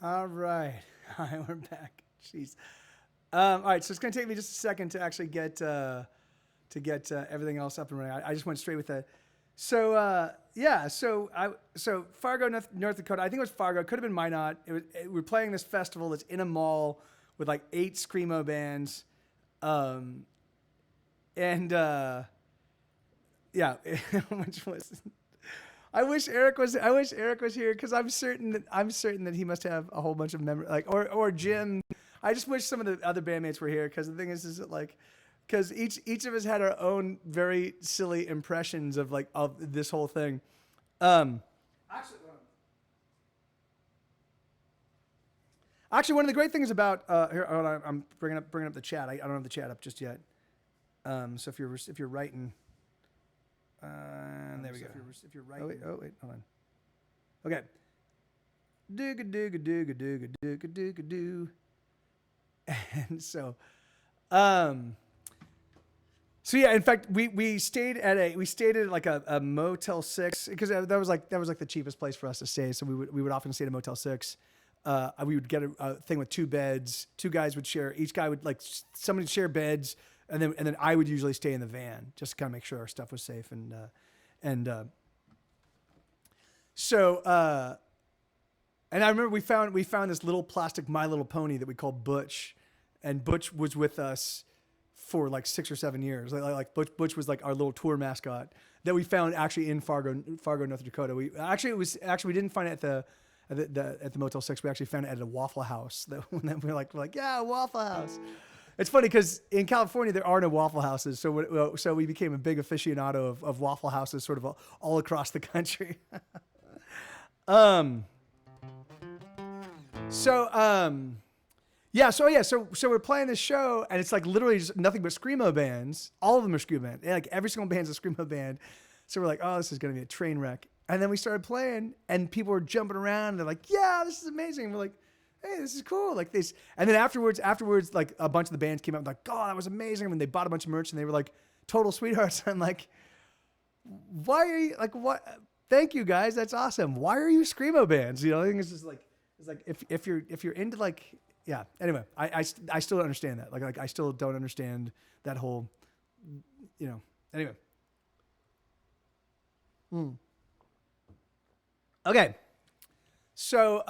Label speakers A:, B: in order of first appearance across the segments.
A: All right. All right, we're back. Jeez. All right, so it's going to take me just a second to actually get everything else up and running. I just went straight with that. So yeah, so Fargo, North Dakota. I think it was Fargo. It could have been Minot. We're playing this festival that's in a mall with like 8 screamo bands, and yeah, which was. I wish Eric was here because I'm certain that he must have a whole bunch of memory, like or Jim. I just wish some of the other bandmates were here because the thing is that like, because each of us had our own very silly impressions of like of this whole thing. Actually, one of the great things about here, hold on, I'm bringing up the chat. I don't have the chat up just yet. So if you're writing. There we go. If you're right. Oh wait, hold on. Okay. Dooga dooga dooga dooga dooga dooga doo. And so yeah, in fact, we stayed at like a Motel 6 because that was like the cheapest place for us to stay. So we would often stay at a Motel 6. We would get a thing with 2 beds. 2 guys would share. Each guy would like somebody would share beds. And then I would usually stay in the van just to kind of make sure our stuff was safe so and I remember we found this little plastic My Little Pony that we called Butch, and Butch was with us for like 6 or 7 years. Like Butch was like our little tour mascot that we found actually in Fargo, North Dakota. We didn't find it at the Motel 6. We actually found it at a Waffle House. We're like yeah, Waffle House. It's funny because in California there are no Waffle Houses, so we became a big aficionado of Waffle Houses, sort of all across the country. So we're playing this show, and it's like literally just nothing but screamo bands. All of them are screamo bands. Like every single band's a screamo band. So we're like, oh, this is gonna be a train wreck. And then we started playing, and people were jumping around. And they're like, yeah, this is amazing. And we're like, hey, this is cool. Like this. And then afterwards, like a bunch of the bands came out and like, oh, that was amazing. And they bought a bunch of merch and they were like total sweethearts. I'm like, why are you like, what? Thank you guys. That's awesome. Why are you screamo bands? You know, I think it's just like, it's like, if you're into like, yeah. Anyway, I still don't understand that. Like I still don't understand that whole, you know, anyway. Okay. So,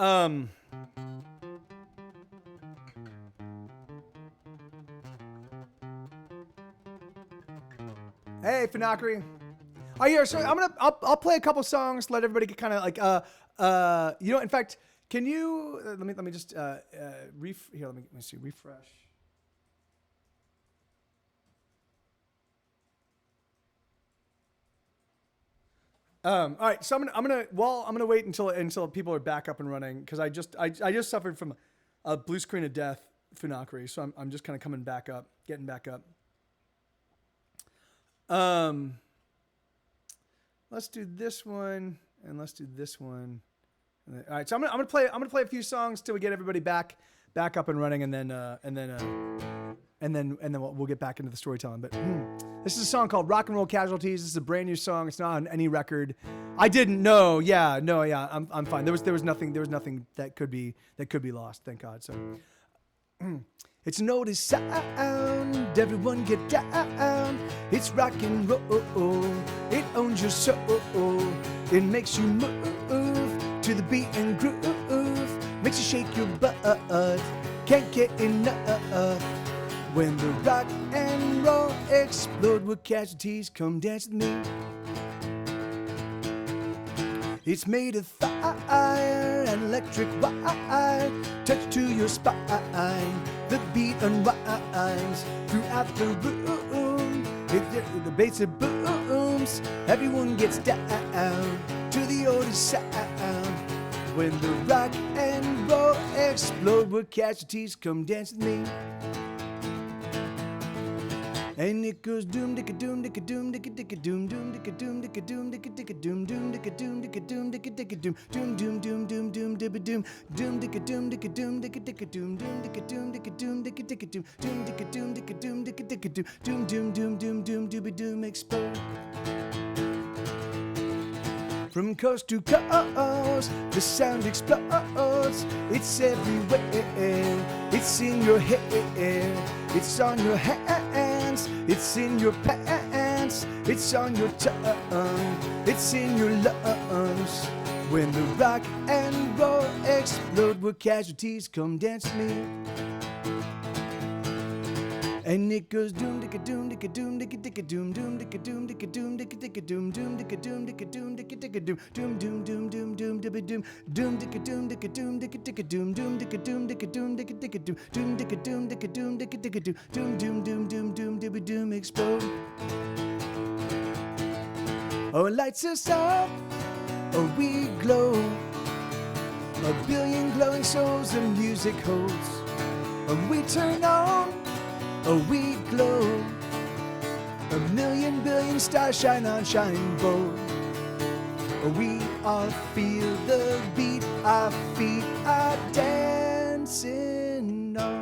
A: hey, Finakri. Oh yeah, so I'll play a couple songs, let everybody get kind of like you know, in fact, can you let me just here, let me see, refresh. All right, so I'm gonna wait until people are back up and running because I just suffered from a blue screen of death, Funakri, so I'm just kind of getting back up. Let's do this one and let's do this one. All right, so I'm gonna play a few songs till we get everybody back up and running, and then we'll get back into the storytelling. But this is a song called "Rock and Roll Casualties." This is a brand new song. It's not on any record. I didn't know. Yeah, no, yeah, I'm fine. There was nothing that could be lost. Thank God. So. It's notice sound, everyone get down. It's rock and roll, it owns your soul. It makes you move to the beat and groove. Makes you shake your butt, can't get enough. When the rock and roll explode with casualties, come dance with me. It's made of fire and electric wire, touch to your spine. The beat unwinds throughout the room. The bass it booms. Everyone gets down to the oldest sound. When the rock and roll explode with casualties, come dance with me. And it goes doom dicka doom dicka doom dicka dicka doom doom dicka doom dicka doom dicka dicka doom doom dicka doom dicka doom dicka dicka doom doom doom doom doom doom dibba doom doom dicka doom dicka doom dicka dicka doom doom dicka doom dicka doom dicka dicka doom doom dicka doom dicka doom dicka dicka doom doom doom doom doom doom dibba doom explode. From coast to coast, the sound explodes. It's everywhere. It's in your hair. It's on your hands. It's in your pants. It's on your tongue. It's in your lungs. When the rock and roll explode, where casualties come dance with me. And it goes doom dicka doom dicka doom dicka dicka doom doom dicka doom dicka doom dicka dicka doom doom dicka doom dicka doom dicka dicka doom doom doom doom doom doom dibba doom doom dicka doom dicka doom dicka dicka doom doom dicka doom dicka doom dicka dicka doom doom dicka doom dicka doom dicka dicka doom doom doom doom doom dibba doom explode. Oh, it lights us up. Oh, we glow. A billion glowing souls the music holds. And we turn on. Oh, we glow. A million billion stars shine on shining bold. Oh, we all feel the beat. Our feet are dancing on.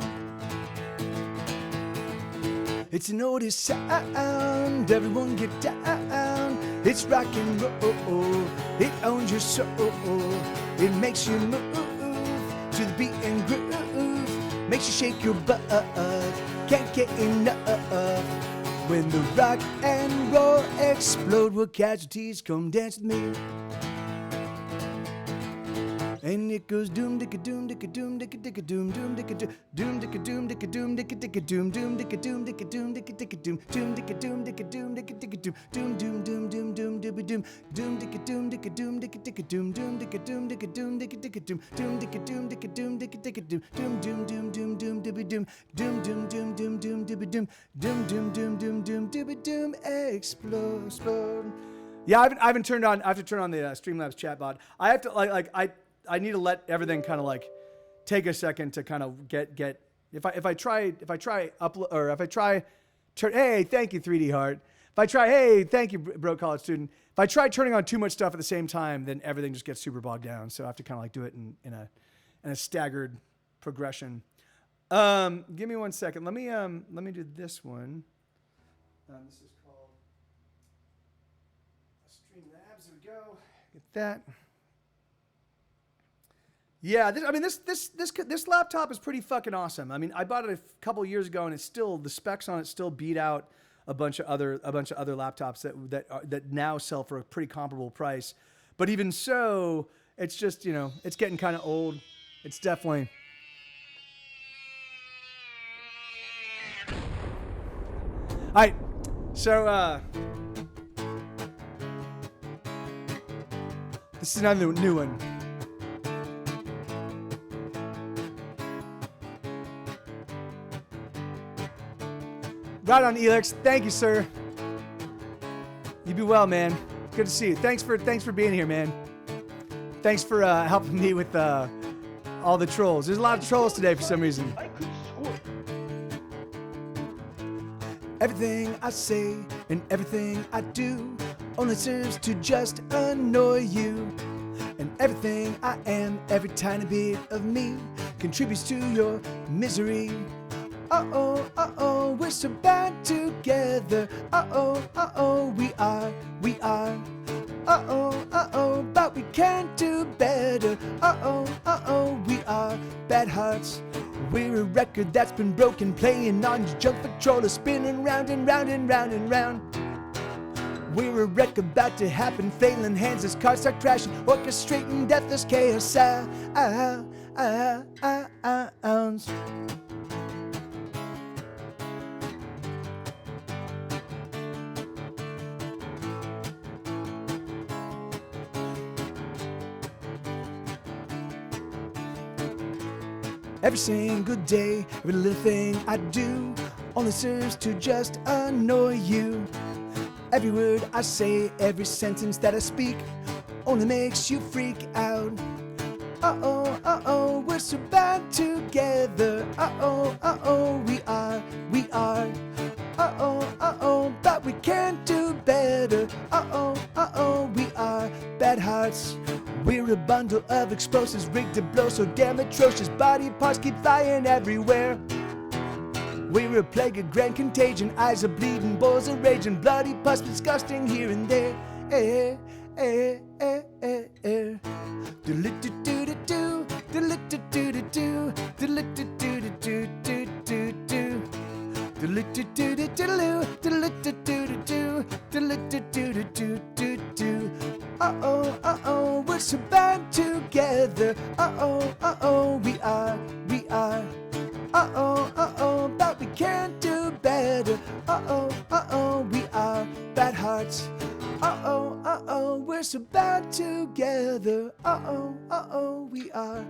A: It's an oldest sound. Everyone get down. It's rock and roll. It owns your soul. It makes you move to the beat and groove. Makes you shake your butt. Can't get enough. When the rock and roll explode, will casualties come dance with me? And it goes doom dicka doom dicka doom dicka dicka doom doom dicka doom dicka doom dicka doom dicka dicka doom doom dicka doom dicka doom dicka dicka doom doom dicka doom dicka doom dicka dicka doom doom doom doom doom doom dibba doom doom dicka doom dicka doom dicka dicka doom doom dicka doom dicka doom dicka dicka doom doom dicka doom dicka doom dicka dicka doom doom doom doom doom doom dibba doom doom doom doom doom doom dibba doom doom doom doom doom doom dibba doom explode. Yeah, I haven't turned on. I have to turn on the Streamlabs chatbot. I have to I need to let everything kind of like take a second to kind of get if I try upload, or if I try turn, hey, thank you 3D Heart. If I try, hey, thank you Bro College Student. If I try turning on too much stuff at the same time, then everything just gets super bogged down. So I have to kind of like do it in a staggered progression. Give me 1 second. Let me do this one. This is called Streamlabs. There we go. Get that. Yeah, this laptop is pretty fucking awesome. I mean, I bought it a couple years ago, and it's still, the specs on it still beat out a bunch of other laptops that now sell for a pretty comparable price. But even so, it's just, you know, it's getting kind of old. It's definitely. All right, so this is another new one. Right on, Elix. Thank you, sir. You be well, man. Good to see you. Thanks for being here, man. Thanks for helping me with all the trolls. There's a lot of trolls today for some reason. Everything I say and everything I do only serves to just annoy you. And everything I am, every tiny bit of me, contributes to your misery. Uh-oh, we're so bad together. Uh-oh, we are. Uh-oh, but we can't do better. Uh-oh, we are bad hearts. We're a record that's been broken, playing on your junk patroller, spinning round and round and round and round. We're a wreck about to happen, failing hands as cars start crashing, orchestrating deathless chaos sounds. Every single day, every little thing I do only serves to just annoy you. Every word I say, every sentence that I speak only makes you freak out. Uh-oh, we're so bad together. Uh-oh, we are. Uh-oh, but we can't do better. Uh-oh, we are bad hearts. We're a bundle of explosives rigged to blow so damn atrocious. Body parts keep flying everywhere. We're a plague of grand contagion. Eyes are bleeding, balls are raging, bloody pus disgusting here and there. air, air, air, air. Do-do-do-do-do, do-do-do-do-do, do-do-do-do-do-do-do-do. Uh-oh, uh-oh, we're so bad together. Uh-oh, we are. Uh-oh, but we can't do better. Uh-oh, we are bad hearts. Uh-oh, we're so bad together. Uh-oh, we are.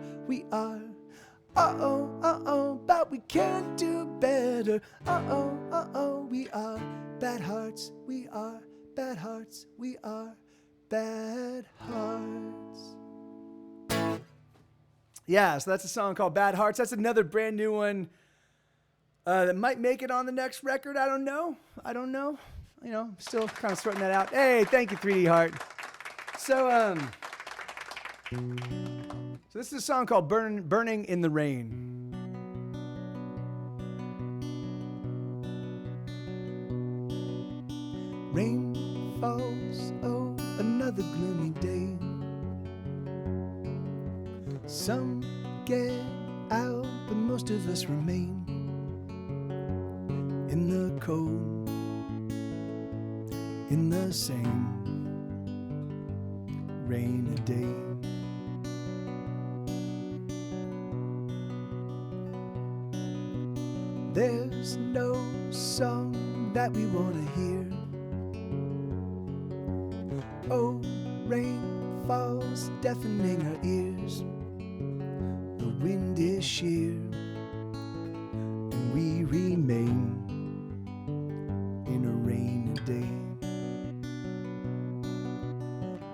A: Uh-oh, but we can't do better. Uh-oh, we are bad hearts. We are bad hearts. We are bad hearts. Yeah, so that's a song called Bad Hearts. That's another brand new one that might make it on the next record. I don't know. You know, still kind of sorting that out. Hey, thank you, 3D Heart. So this is a song called Burning in the Rain. Rain falls, oh, another gloomy day. Some get out, but most of us remain in the cold, in the same rainy day. There's no song that we want to hear. Oh, rain falls, deafening our ears. The wind is sheer, and we remain in a rainy day.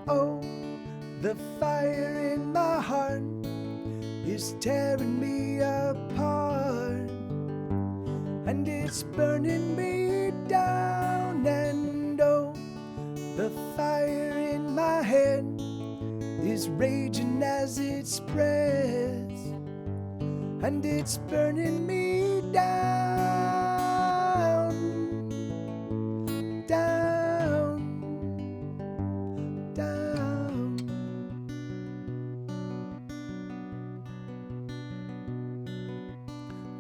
A: Oh, the fire in my heart is tearing me apart, and it's burning me down. And oh, the fire in my head is raging as it spreads, and it's burning me down, down, down.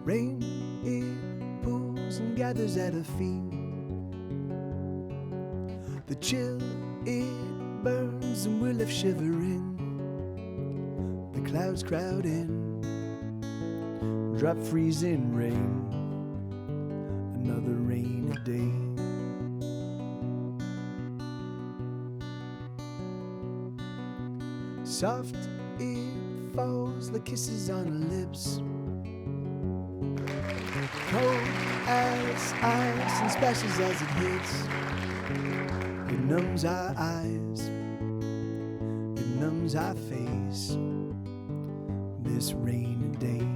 A: Rain, it pools and gathers at her feet. The chill, it burns and we're left shivering. The clouds crowd in, drop freezing rain, another rainy day. Soft it falls, the kisses on her lips, cold as ice and splashes as it hits. It numbs our eyes, it numbs our face, this rainy day.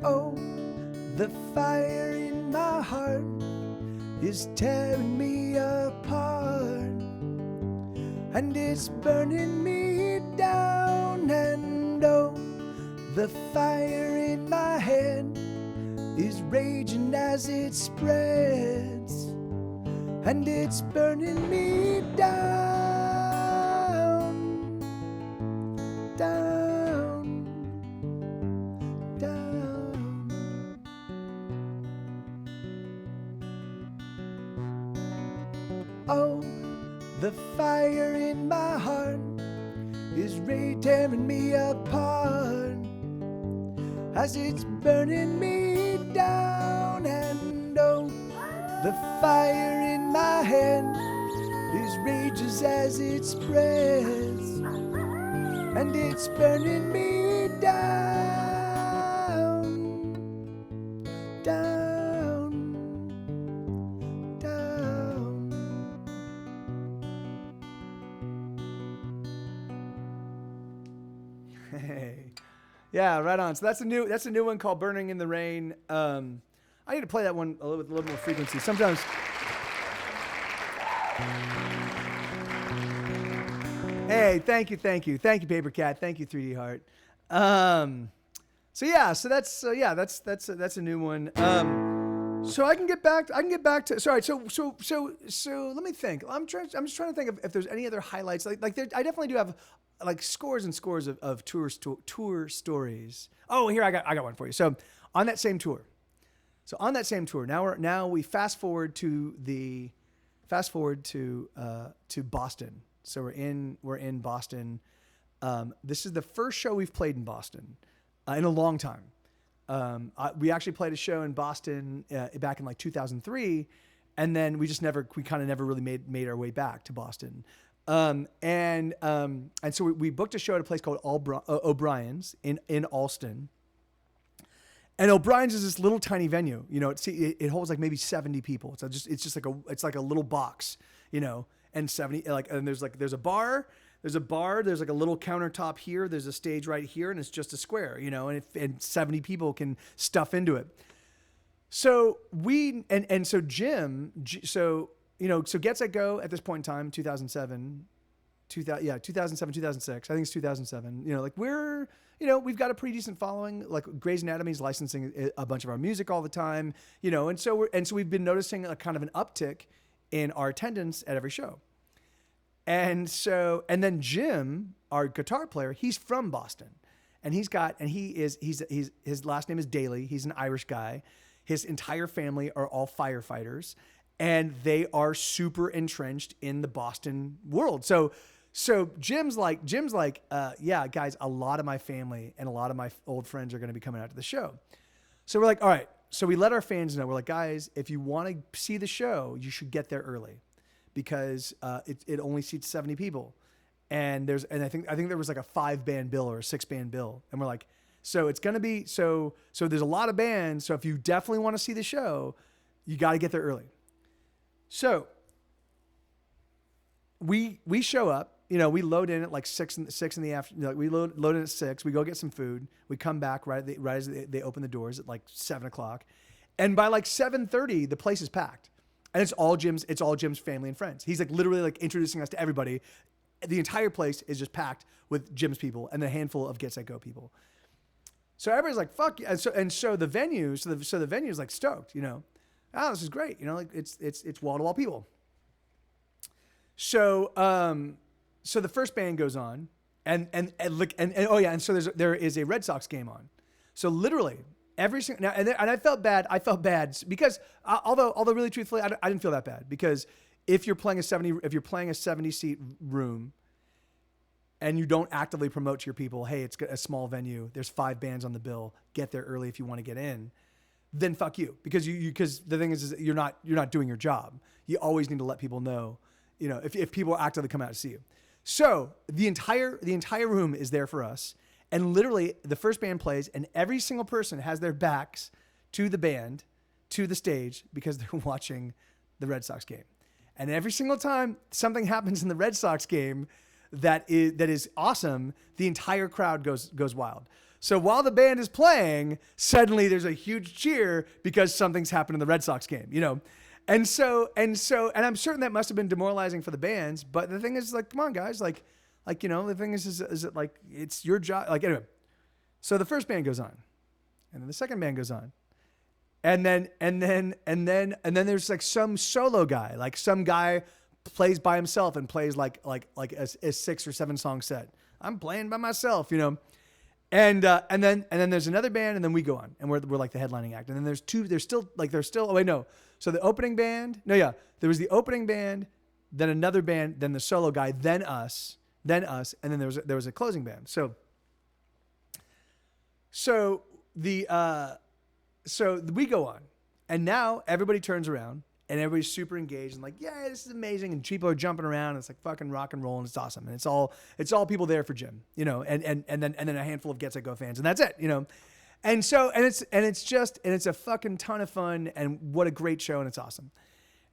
A: Oh, the fire in my heart is tearing me apart, and it's burning me down. And oh, the fire in my head is raging as it spreads, and it's burning me down, down, down. Oh, the fire in my heart is tearing me apart, as it's burning me down. And oh, the fire in my head is rages as it spreads, and it's burning me down, down, down. Hey, yeah, right on. So that's a new one called "Burning in the Rain." I need to play that one with a little more frequency. Sometimes. Hey, thank you, Paper Cat. Thank you, 3D Heart. So that's a new one. So I can get back. I can get back to. Sorry. So let me think. I'm just trying to think of if there's any other highlights. Like there, I definitely do have like scores and scores of tour stories. Oh, here I got one for you. So on that same tour. Now we fast forward to Boston. So we're in Boston. This is the first show we've played in Boston in a long time. We actually played a show in Boston back in like 2003, and then we kind of never really made our way back to Boston. And so we booked a show at a place called O'Brien's in Allston. And O'Brien's is this little tiny venue, you know. It holds like maybe 70 people. So it's just like a little box, you know. And 70 and there's a bar. There's like a little countertop here. There's a stage right here, and it's just a square, you know. And 70 people can stuff into it. So so Jim, so Get Set Go at this point in time, 2007, 2006. I think it's 2007. You know, like we've got a pretty decent following. Like Grey's Anatomy is licensing a bunch of our music all the time, you know, and so we've been noticing a kind of an uptick in our attendance at every show. And then Jim, our guitar player, he's from Boston, and his last name is Daly. He's an Irish guy. His entire family are all firefighters, and they are super entrenched in the Boston world. So Jim's like, yeah, guys, a lot of my family and a lot of my old friends are going to be coming out to the show. So we're like, all right. So we let our fans know. We're like, guys, if you want to see the show, you should get there early, because it only seats 70 people, and I think there was like a 5-band bill or a 6-band bill, and we're like, so it's gonna be so there's a lot of bands. So if you definitely want to see the show, you got to get there early. So we show up. You know, we load in at like 6 in the afternoon. Like we load in at 6. We go get some food. We come back right as they open the doors at like 7:00, and by like 7:30, the place is packed, and it's all Jim's family and friends. He's like literally like introducing us to everybody. The entire place is just packed with Jim's people and a handful of Get Set Go people. So everybody's like, "Fuck!" And so the venue is like stoked. You know, oh, this is great. You know, like it's wall to wall people. So the first band goes on, and so there is a Red Sox game on. So literally every single now, and I felt bad. Because although really truthfully, I didn't feel that bad, because if you're playing a 70 seat room, and you don't actively promote to your people, hey, it's a small venue, there's 5 bands on the bill, get there early if you want to get in, then fuck you, because because the thing is you're not doing your job. You always need to let people know, you know, if people actively come out to see you. So the entire room is there for us, and literally the first band plays, and every single person has their backs to the band, to the stage, because they're watching the Red Sox game. And every single time something happens in the Red Sox game that is awesome, the entire crowd goes wild. So while the band is playing, suddenly there's a huge cheer because something's happened in the Red Sox game, you know? And I'm certain that must have been demoralizing for the bands, but the thing is, like, come on, guys, like, you know, the thing is it like, it's your job. Like, anyway, so the first band goes on, and then the second band goes on. And then there's like some solo guy, like some guy plays by himself and plays like a 6 or 7 song set. I'm playing by myself, you know. And then there's another band, and then we go on, and we're like the headlining act. And then there's still oh wait, no. So the opening band, there was the opening band, then another band, then the solo guy, then us, and then there was a closing band. So we go on, and now everybody turns around, and everybody's super engaged and like, yeah, this is amazing, and people are jumping around, and it's like fucking rock and roll, and it's awesome, and it's all people there for Jim, you know, and then a handful of Get Set Go fans, and that's it, you know. And so it's a fucking ton of fun, and what a great show, and it's awesome.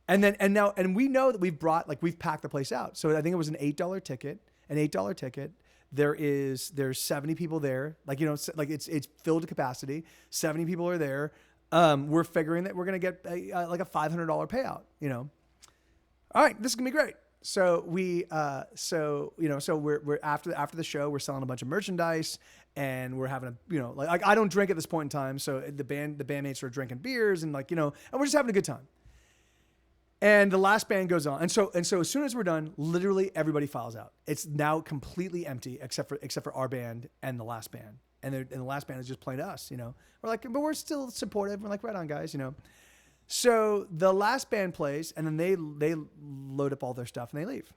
A: And we know that we've packed the place out. So I think it was an $8 ticket. There's 70 people there. Like, you know, like it's filled to capacity. 70 people are there. We're figuring that we're going to get like a $500 payout, you know. All right, this is going to be great. So we're after the show, we're selling a bunch of merchandise, and we're having like I don't drink at this point in time, so the bandmates are drinking beers and and we're just having a good time. And the last band goes on, and so as soon as we're done, literally everybody files out. It's now completely empty except for our band and the last band, and the last band is just playing to us. We're like, but we're still supportive. We're like, right on, guys. So the last band plays, and then they load up all their stuff and they leave.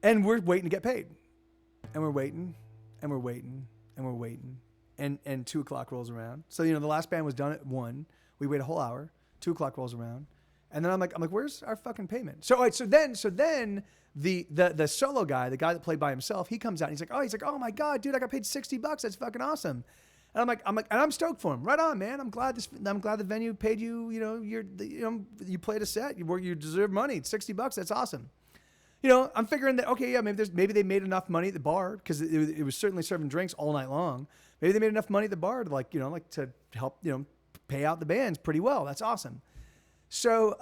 A: And we're waiting to get paid. And we're waiting, and we're waiting, and we're waiting. And 2:00 rolls around. So, the last band was done at 1. We wait a whole hour. 2:00 rolls around. And then I'm like, where's our fucking payment? So, all right, so then the solo guy, the guy that played by himself, he comes out and he's like, oh my God, dude, I got paid $60. That's fucking awesome. And and I'm stoked for him. Right on, man. I'm glad the venue paid you. You played a set. You deserve money. It's $60. That's awesome. I'm figuring that okay, yeah, maybe they made enough money at the bar because it was certainly serving drinks all night long. Maybe they made enough money at the bar to to help pay out the bands pretty well. That's awesome. So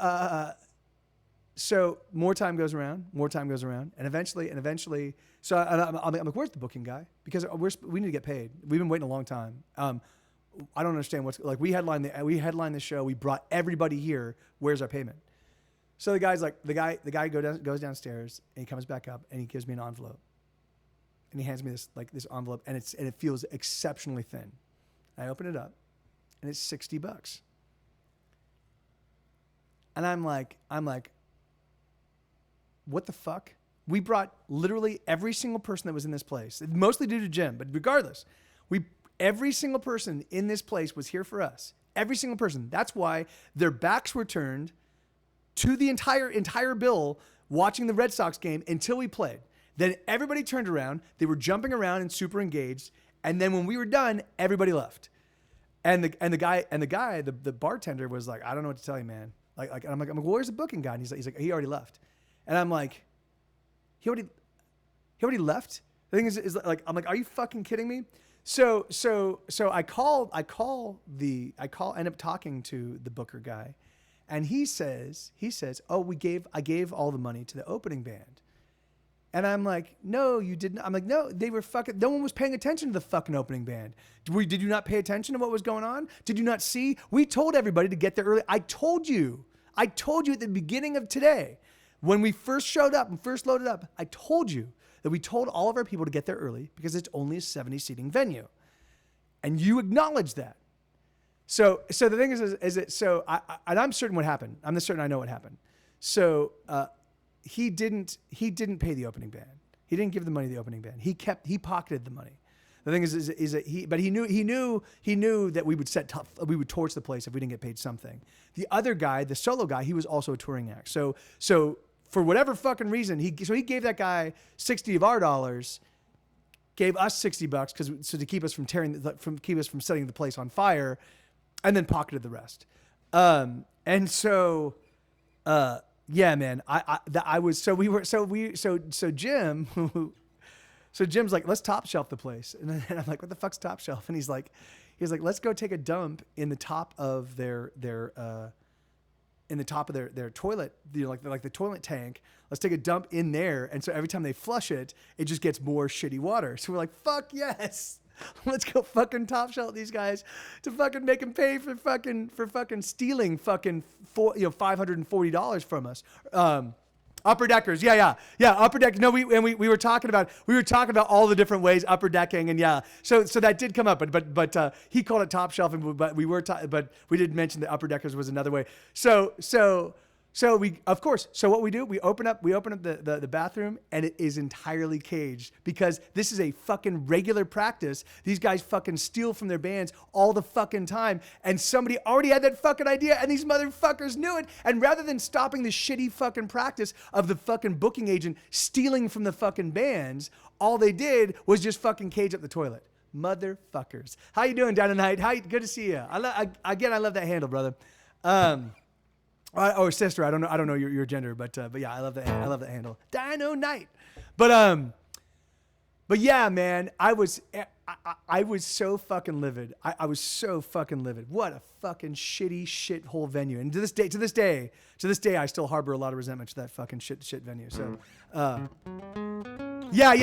A: more time goes around, and eventually. So I'm like, where's the booking guy? Because we need to get paid. We've been waiting a long time. I don't understand what's like. We headlined the show. We brought everybody here. Where's our payment? So the guy's like, the guy goes downstairs and he comes back up and he gives me an envelope, and he hands me this envelope, and it feels exceptionally thin. I open it up, and it's $60. And I'm like, what the fuck? We brought literally every single person that was in this place, mostly due to Jim, but regardless, every single person in this place was here for us. Every single person. That's why their backs were turned to the entire bill watching the Red Sox game until we played. Then everybody turned around. They were jumping around and super engaged. And then when we were done, everybody left. And the bartender was like, I don't know what to tell you, man. And I'm like, well, where's the booking guy? And he's like, he already left. And I'm like, he already left? The thing is like, I'm like, are you fucking kidding me? So I end up talking to the booker guy, and he says, oh, I gave all the money to the opening band. And I'm like, no, you didn't. I'm like, no, no one was paying attention to the fucking opening band. Did you not pay attention to what was going on? Did you not see? We told everybody to get there early. I told you at the beginning of today, when we first showed up and first loaded up, I told you that we told all of our people to get there early because it's only a 70 seating venue. And you acknowledged that. So the thing is that, so I'm certain what happened. I'm certain I know what happened. So, he didn't pay the opening band. He didn't give the money to the opening band. He pocketed the money. The thing is that he knew that we would torch the place if we didn't get paid something. The other guy, the solo guy, he was also a touring act. So for whatever fucking reason, he gave that guy 60 of our dollars, gave us $60 to keep us from setting the place on fire, and then pocketed the rest. Yeah, man. So Jim's like, let's top shelf the place, and I'm like, what the fuck's top shelf? And he's like, let's go take a dump in the top of their toilet, like the toilet tank. Let's take a dump in there, and so every time they flush it, it just gets more shitty water. So we're like, fuck yes. Let's go fucking top shelf these guys to fucking make them pay for fucking stealing fucking $540 from us. Upper deckers, yeah, upper deck. No, we were talking about all the different ways upper decking, and yeah, so that did come up, but he called it top shelf, but we did mention that upper deckers was another way. So what we do, we open up the bathroom, and it is entirely caged because this is a fucking regular practice. These guys fucking steal from their bands all the fucking time, and somebody already had that fucking idea, and these motherfuckers knew it. And rather than stopping the shitty fucking practice of the fucking booking agent stealing from the fucking bands, all they did was just fucking cage up the toilet. Motherfuckers. How you doing, down tonight? Good to see you. I love that handle, brother. Or sister, I don't know your gender, but yeah, I love that handle, Dino Knight. But yeah, man, I was so fucking livid. I was so fucking livid. What a fucking shitty shithole venue. And to this day, I still harbor a lot of resentment to that fucking shit venue. So, yeah.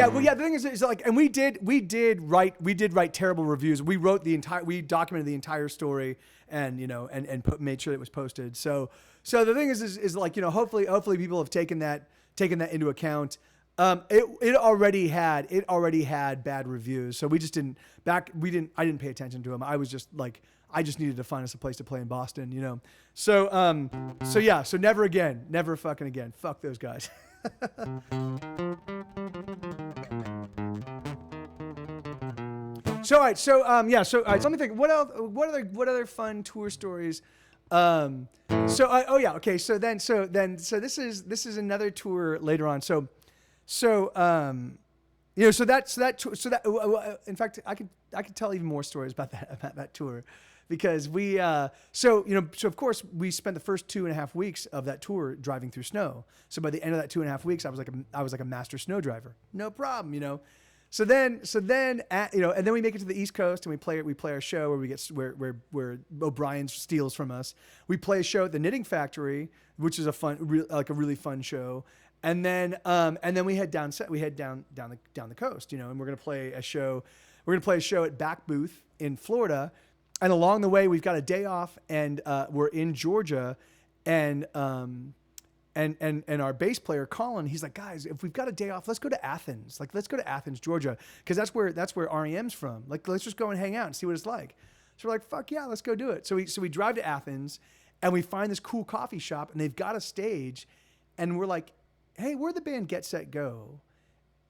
A: Well, yeah. The thing is like, and we did write terrible reviews. We documented the entire story, and made sure it was posted. So the thing is like, hopefully people have taken that into account. It already had bad reviews, so I didn't pay attention to them. I was just like, I just needed to find us a place to play in Boston, So yeah, so never fucking again. Fuck those guys. So all right, so let me think. What other fun tour stories? So this is another tour later on. In fact, I could tell even more stories about that tour, because of course we spent the first 2.5 weeks of that tour driving through snow. So by the end of that 2.5 weeks, I was like a master snow driver, no problem. So then, and then we make it to the East Coast, and we play our show where O'Brien steals from us. We play a show at the Knitting Factory, which is a really fun show. And then we head down the coast, and we're gonna play a show. We're gonna play a show at Back Booth in Florida, and along the way we've got a day off, and we're in Georgia, and our bass player Colin, he's like, guys, if we've got a day off, let's go to Athens. Like, let's go to Athens, Georgia, because that's where REM's from. Like, let's just go and hang out and see what it's like. So we're like, fuck yeah, let's go do it. So we drive to Athens, and we find this cool coffee shop, and they've got a stage, and we're like, hey, we're the band Get Set Go.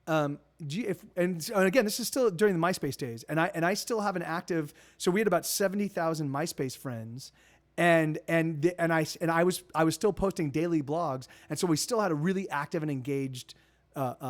A: And again, this is still during the MySpace days, and I still have an active. So we had about 70,000 MySpace friends, and I was still posting daily blogs, and so we still had a really active and engaged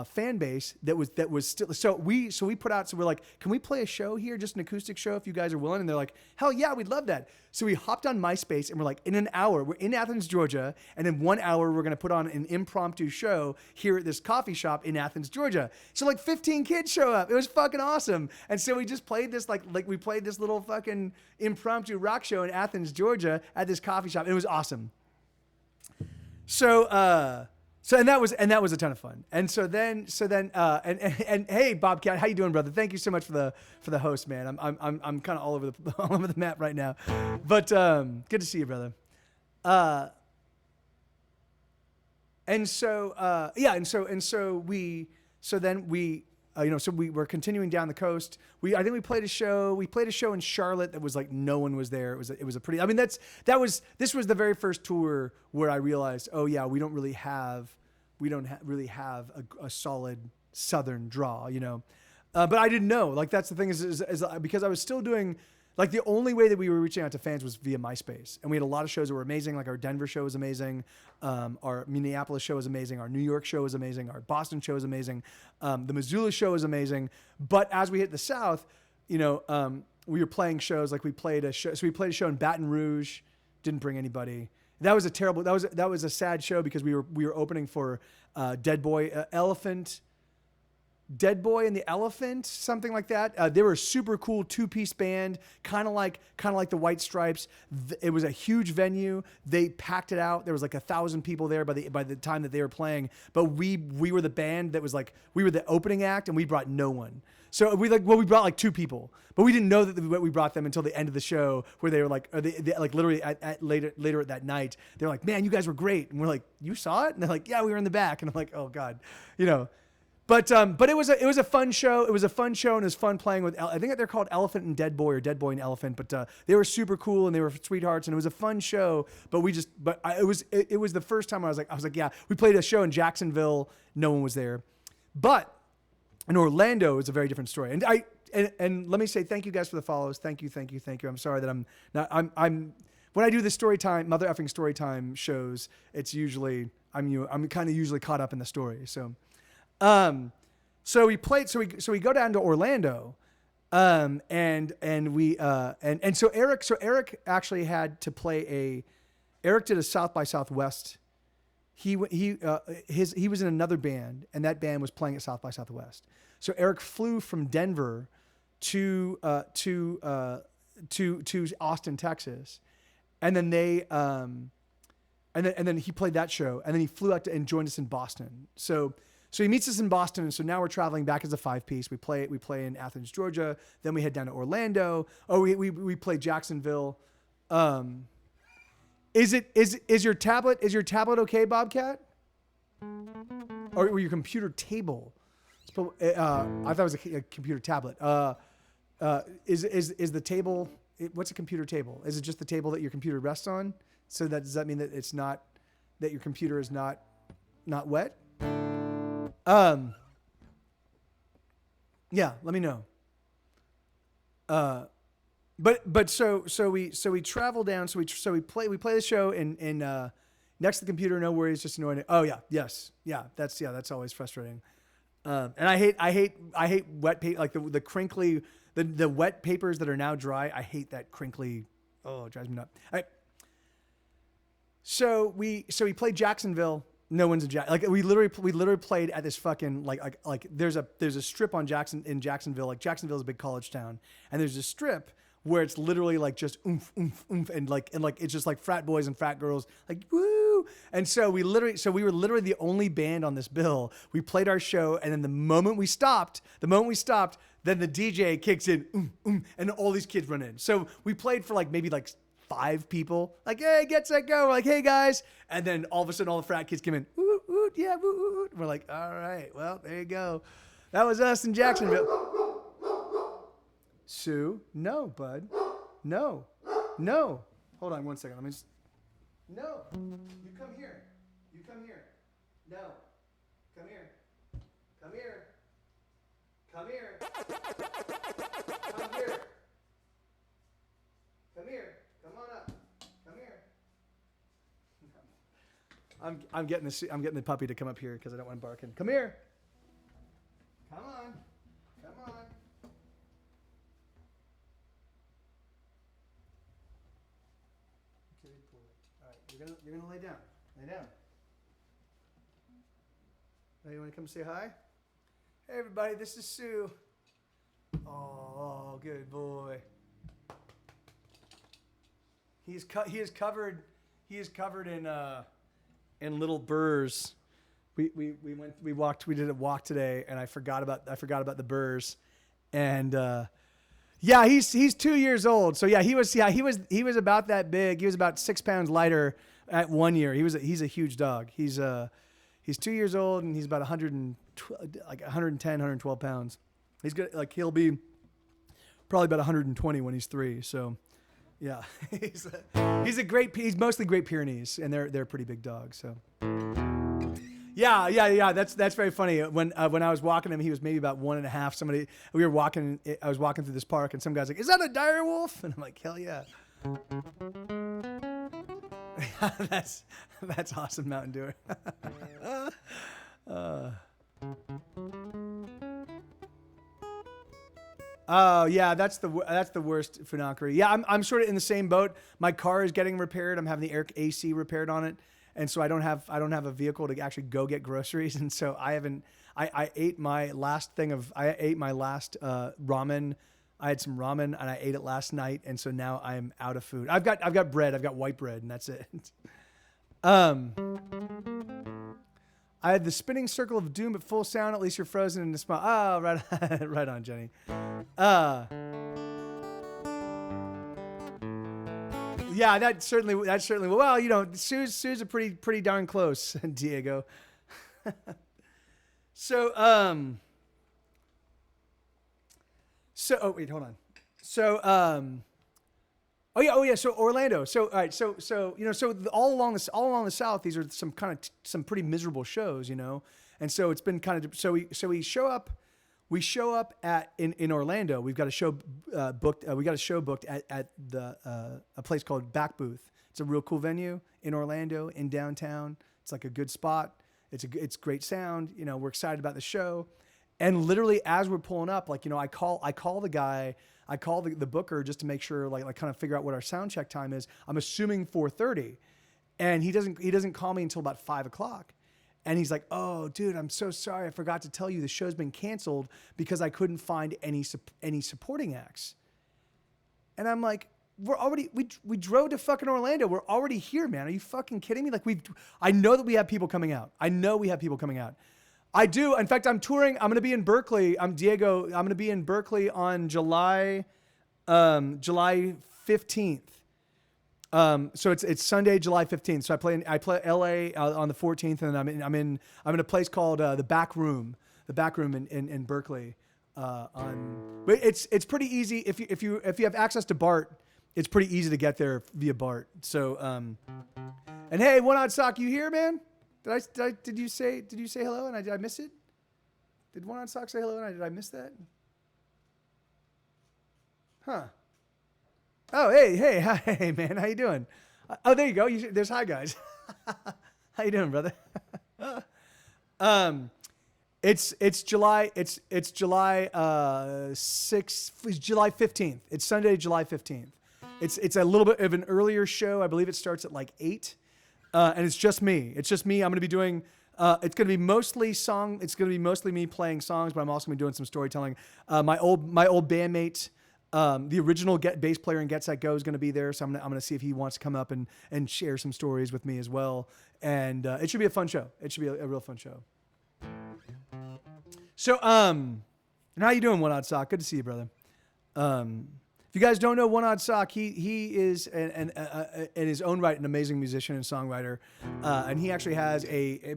A: fan base that was still. So we put out. So we're like, can we play a show here, just an acoustic show, if you guys are willing? And they're like, hell yeah, we'd love that. So we hopped on MySpace, and we're like, in an hour, we're in Athens, Georgia, and in 1 hour we're gonna put on an impromptu show here at this coffee shop in Athens, Georgia. So like 15 kids show up. It was fucking awesome. And so we just played this like we played this little fucking impromptu rock show in Athens, Georgia at this coffee shop. It was awesome. So that was a ton of fun. And so then hey Bobcat, how you doing, brother? Thank you so much for the host, man. I'm kind of all over the map right now, but good to see you, brother. So we were continuing down the coast. I think we played a show. We played a show in Charlotte that was like no one was there. It was a pretty. I mean, this was the very first tour where I realized, oh yeah, we don't really have a solid Southern draw, But I didn't know. Like, that's the thing is because I was still doing. Like, the only way that we were reaching out to fans was via MySpace. And we had a lot of shows that were amazing. Like, our Denver show was amazing. Our Minneapolis show was amazing. Our New York show was amazing. Our Boston show was amazing. The Missoula show was amazing. But as we hit the South, we were playing shows. Like, we played a show. So we played a show in Baton Rouge. Didn't bring anybody. That was a sad show because we were opening for Dead Boy and the Elephant, something like that. They were a super cool 2-piece band, kind of like the White Stripes. It was a huge venue. They packed it out. There was like 1,000 people there by the time that they were playing. But we were the band that was like, we were the opening act, and we brought no one. So we brought like 2 people, but we didn't know that we brought them until the end of the show, where they were like, they like literally later at that night, they're like, man, you guys were great. And we're like, you saw it? And they're like, yeah, we were in the back. And I'm like, oh God, But it was a fun show. It was a fun show, and it was fun playing with. I think they're called Elephant and Dead Boy, or Dead Boy and Elephant. But they were super cool, and they were sweethearts, and it was a fun show. But it was the first time I was like, yeah. We played a show in Jacksonville. No one was there, but in Orlando, it's a very different story. And let me say thank you guys for the follows. Thank you. I'm sorry that I'm not. I'm when I do the Mothereffin Storytime shows, it's usually I'm kind of usually caught up in the story. So we go down to Orlando, and so Eric actually had to play Eric did a South by Southwest. He was in another band, and that band was playing at South by Southwest. So Eric flew from Denver to Austin, Texas, and then and then he played that show, and then he flew out and joined us in Boston. So he meets us in Boston, and so now we're traveling back as a 5-piece. We play in Athens, Georgia. Then we head down to Orlando. Oh, we play Jacksonville. Is your tablet okay, Bobcat? Or your computer table? I thought it was a computer tablet. Is the table? What's a computer table? Is it just the table that your computer rests on? So does that mean that it's not, that your computer is not wet? Yeah, let me know. But so we travel down. So we play the show in next to the computer. No worries, just annoying. Oh yeah, yes, yeah. That's always frustrating. And I hate wet paper, like the crinkly, the wet papers that are now dry. I hate that crinkly. Oh, it drives me nuts. All right. So we played Jacksonville. No one's in Like we literally played at this fucking like there's a strip in Jacksonville. Like Jacksonville is a big college town, and there's a strip where it's literally like just oomph, and it's just like frat boys and frat girls, like woo. And so we were literally the only band on this bill. We played our show, and then the moment we stopped, then the DJ kicks in, and all these kids run in. So we played for maybe 5 people, like, hey, get set, go. We're like, hey guys, and then all of a sudden all the frat kids came in, ooh, ooh, yeah, ooh, ooh, ooh. We're like, all right, well, there you go. That was us in Jacksonville. Sue, no, bud, no. Hold on 1 second. Let me just. No, you come here. No, come here. Come here. Come here. Come on up. Come here. I'm getting the puppy to come up here because I don't want him barking. Come here. Come on. All right, you're gonna lay down. Now you want to come say hi? Hey everybody, this is Sue. Oh, good boy. He is covered in little burrs. We did a walk today, and I forgot about the burrs, and yeah, he's 2 years old. So yeah, he was about that big. He was about 6 pounds lighter at 1 year. He's a huge dog. He's 2 years old, and he's about 110, 112 pounds. He's good. He'll be probably about 120 when he's 3. So. Yeah, he's mostly Great Pyrenees, and they're pretty big dogs. So, yeah. That's very funny. When I was walking him, he was maybe about 1.5. I was walking through this park, and some guy's like, "Is that a dire wolf?" And I'm like, "Hell yeah." That's awesome, Mountain Dewer. Oh yeah, that's the worst Funakari. Yeah, I'm sort of in the same boat. My car is getting repaired. I'm having the AC repaired on it, and so I don't have a vehicle to actually go get groceries. And so I ate my last ramen. I had some ramen and I ate it last night, and so now I'm out of food. I've got bread. I've got white bread, and that's it. I had the spinning circle of doom at full sound. At least you're frozen in the spot. Oh, right, right on, Jenny. Yeah, that certainly. Well, Sue's a pretty darn close, Diego. So, oh wait, hold on. So, oh yeah. So Orlando. So all right. So all along the South, these are some pretty miserable shows, And so it's been kind of we show up in Orlando. We've got a show booked. We got a show booked at a place called Back Booth. It's a real cool venue in Orlando, in downtown. It's like a good spot. It's great sound. We're excited about the show. And literally as we're pulling up, I call the guy. I call the booker just to make sure, kind of figure out what our sound check time is. I'm assuming 4:30, and he doesn't call me until about 5 o'clock. And he's like, "Oh, dude, I'm so sorry. I forgot to tell you the show's been canceled because I couldn't find any supporting acts." And I'm like, we drove to fucking Orlando. We're already here, man. Are you fucking kidding me? Like I know that we have people coming out. I know we have people coming out. I do. In fact, I'm touring. I'm going to be in Berkeley. I'm Diego. I'm going to be in Berkeley on July 15th. So it's Sunday, July 15th. So I play LA on the 14th, and I'm in a place called the Back Room in Berkeley. But it's pretty easy if you have access to BART. It's pretty easy to get there via BART. So and hey, One Odd Sock, you here, man? Did you say hello and did I miss it? Did One Odd Sock say hello and did I miss that? Huh. Oh, hey, hi, man, how you doing? Oh, there you go. There's hi guys. How you doing, brother? It's July 6th. It's July 15th. It's Sunday, July 15th. It's a little bit of an earlier show. I believe it starts at like 8. And it's just me. I'm going to be doing. It's going to be mostly song. It's going to be mostly me playing songs, but I'm also going to be doing some storytelling. My old bandmate, the original bass player in Get Set Go, is going to be there. So I'm going to see if he wants to come up and share some stories with me as well. And it should be a fun show. It should be a real fun show. So and how you doing, One Odd Sock? Good to see you, brother. If you guys don't know One Odd Sock, he is in his own right an amazing musician and songwriter, and he actually has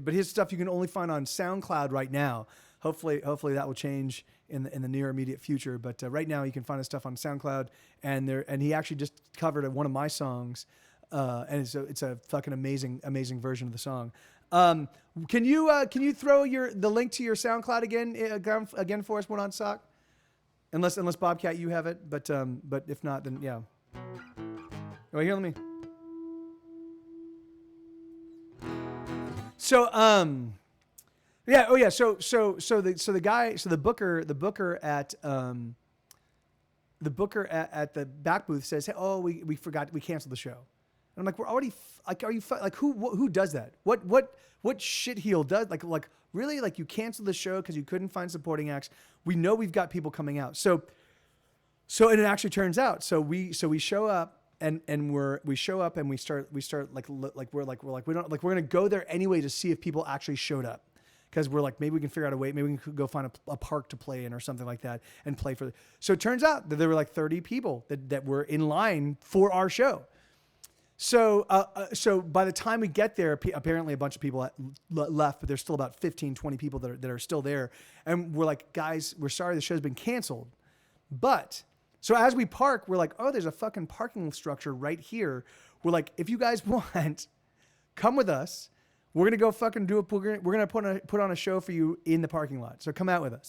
A: but his stuff you can only find on SoundCloud right now. Hopefully that will change in the near immediate future. But right now you can find his stuff on SoundCloud, and he actually just covered one of my songs, and it's a fucking amazing version of the song. Can you throw the link to your SoundCloud again for us, One Odd Sock? Unless Bobcat, you have it, but if not, then yeah. Oh, here, let me. So yeah, oh yeah. So the booker at the back booth says, "Hey, oh, we forgot, we canceled the show." And I'm like, "We're already are you like who does that? What shitheel does like really, like, you canceled the show because you couldn't find supporting acts? We know we've got people coming out." So and it actually turns out. So we show up and we start we're gonna go there anyway to see if people actually showed up, because we're like, maybe we can figure out a way, maybe we can go find a park to play in or something like that and play for. So it turns out that there were like 30 people that were in line for our show. So by the time we get there, apparently a bunch of people left, but there's still about 15, 20 people that are still there. And we're like, "Guys, we're sorry the show's been canceled." But so as we park, we're like, "Oh, there's a fucking parking structure right here." We're like, "If you guys want, come with us. We're going to go fucking we're going to put on a show for you in the parking lot. So come out with us."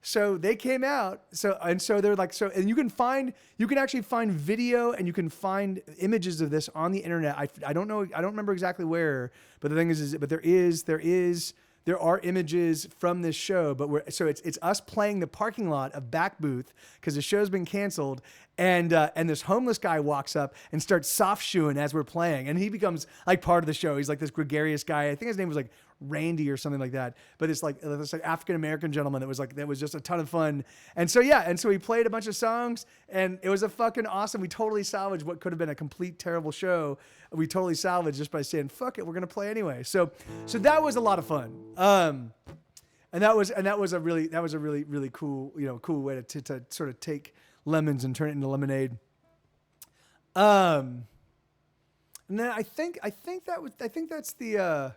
A: So they came out. So they're like, and you can actually find video and you can find images of this on the internet. I don't know. I don't remember exactly where, but the thing is there are images from this show, but it's us playing the parking lot of Back Booth because the show's been canceled. And this homeless guy walks up and starts soft shoeing as we're playing, and he becomes like part of the show. He's like this gregarious guy. I think his name was like Randy or something like that. But it's like this like African American gentleman that was just a ton of fun. And so we played a bunch of songs, and it was a fucking awesome. We totally salvaged what could have been a complete terrible show. We totally salvaged just by saying, "Fuck it, we're gonna play anyway." So that was a lot of fun. And that was a really cool, cool way to sort of take lemons and turn it into lemonade. And then I think that's the.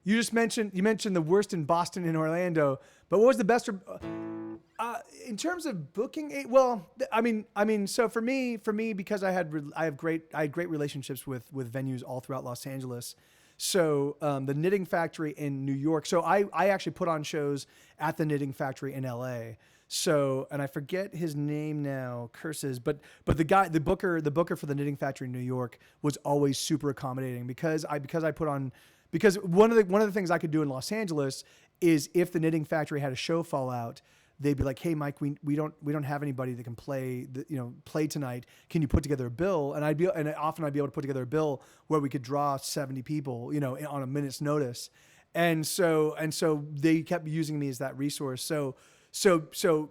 A: You mentioned the worst in Boston and Orlando, but what was the best? In terms of booking, well, I mean, so for me, because I had great relationships with venues all throughout Los Angeles. So the Knitting Factory in New York. So I actually put on shows at the Knitting Factory in LA. So, and I forget his name now, curses, but the booker for the Knitting Factory in New York was always super accommodating because one of the things I could do in Los Angeles is if the Knitting Factory had a show fall out, they'd be like, "Hey, Mike, we don't have anybody that can play play tonight. Can you put together a bill?" And often I'd be able to put together a bill where we could draw 70 people, on a minute's notice. And so they kept using me as that resource. So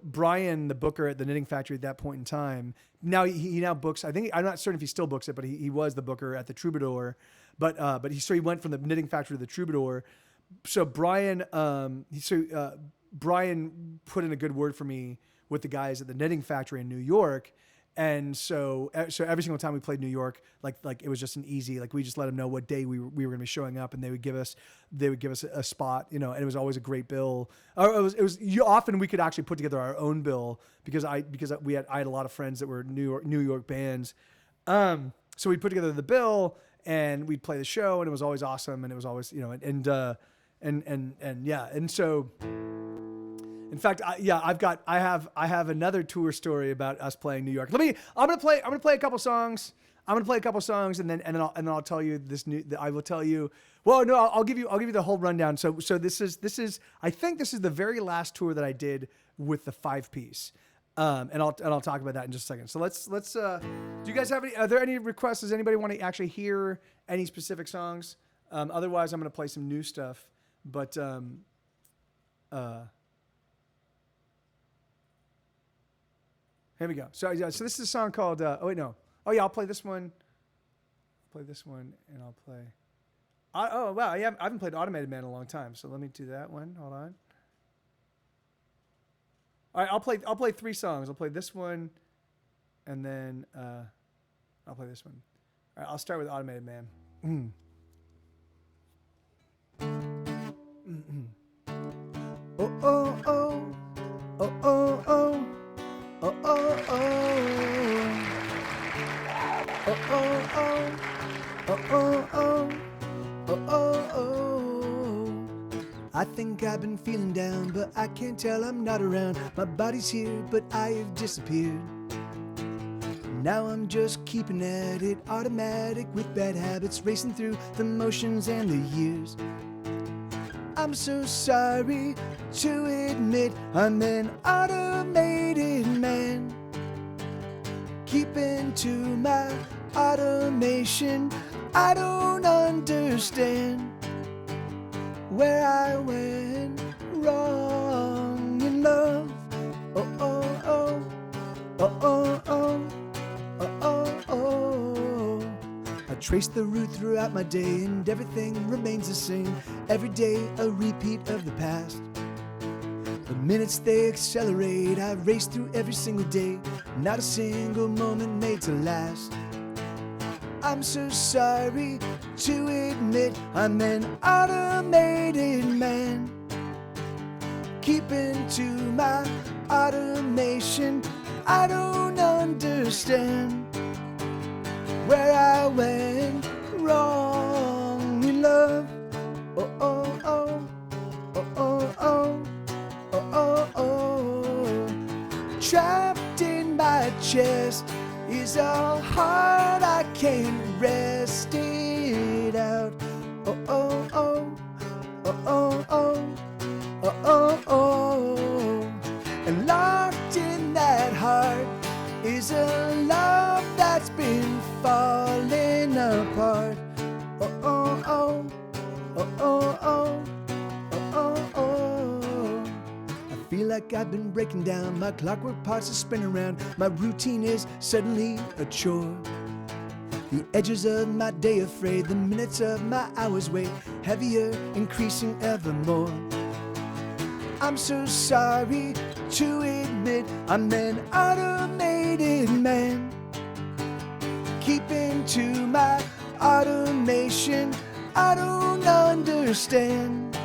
A: Brian, the booker at the Knitting Factory at that point in time, now he now books. I think I'm not certain if he still books it, but he was the booker at the Troubadour. But he went from the Knitting Factory to the Troubadour. So Brian put in a good word for me with the guys at the Knitting Factory in New York. And so every single time we played New York, like it was just an easy, like we just let them know what day we were going to be showing up, and they would give us a spot, and it was always a great bill. Often we could actually put together our own bill because I had a lot of friends that were New York bands. So we'd put together the bill and we'd play the show, and it was always awesome, and it was always and so. In fact, I have another tour story about us playing New York. I'm gonna play a couple songs. And then I'll tell you I will tell you. Well, no, I'll give you the whole rundown. So this is I think this is the very last tour that I did with the 5-piece. And I'll talk about that in just a second. So let's do you guys have any? Are there any requests? Does anybody want to actually hear any specific songs? Otherwise, I'm gonna play some new stuff. But here we go. So this is a song called, I'll play this one. And I'll play. I haven't played Automated Man in a long time, so let me do that one. Hold on. All right, I'll play 3 songs. I'll play this one, and then I'll play this one. All right, I'll start with Automated Man. Oh, oh, oh. Oh, oh, oh. Oh, oh, oh. Oh, oh, oh. Oh, oh, oh. Oh, oh, oh. I think I've been feeling down, but I can't tell I'm not around. My body's here, but I have disappeared. Now I'm just keeping at it, automatic with bad habits, racing through the motions and the years. I'm so sorry to admit I'm an automated man. Keeping to my automation, I don't understand where I went wrong in love. Oh, oh, oh, oh, oh, oh, oh, oh, oh. I trace the route throughout my day and everything remains the same. Every day a repeat of the past. The minutes they accelerate, I race through every single day. Not a single moment made to last. I'm so sorry to admit I'm an automated man. Keeping to my automation, I don't understand where I went wrong in love. Oh, oh, oh, oh, oh, oh, oh, oh, oh. Trapped in my chest is a heart I can't rest it out. Oh, oh, oh, oh, oh, oh, oh, oh, oh. And locked in that heart is a love that's been falling apart. Oh, oh, oh, oh, oh, oh, oh, oh, oh. I feel like I've been breaking down. My clockwork parts are spinning around. My routine is suddenly a chore. The edges of my day are frayed. The minutes of my hours weigh heavier, increasing evermore. I'm so sorry to admit I'm an automated man. Keeping to my automation, I don't understand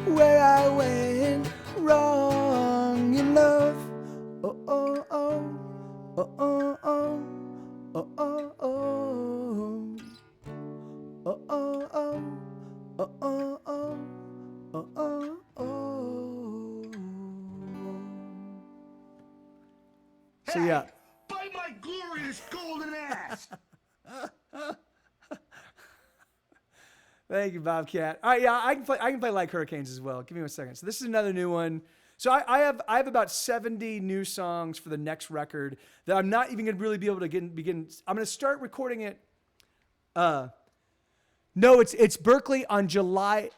A: where I went wrong in love. Oh, oh, oh, oh, oh, oh, oh, oh, oh, oh, oh, oh, oh, oh, oh, oh, oh, oh. So yeah.
B: Bite my glorious golden ass.
A: Thank you, Bobcat. All right, yeah, I can play Like Hurricanes as well. Give me 1 second. So this is another new one. So I have about 70 new songs for the next record that I'm not even going to really be able to begin. I'm going to start recording it. No, it's Berkeley on July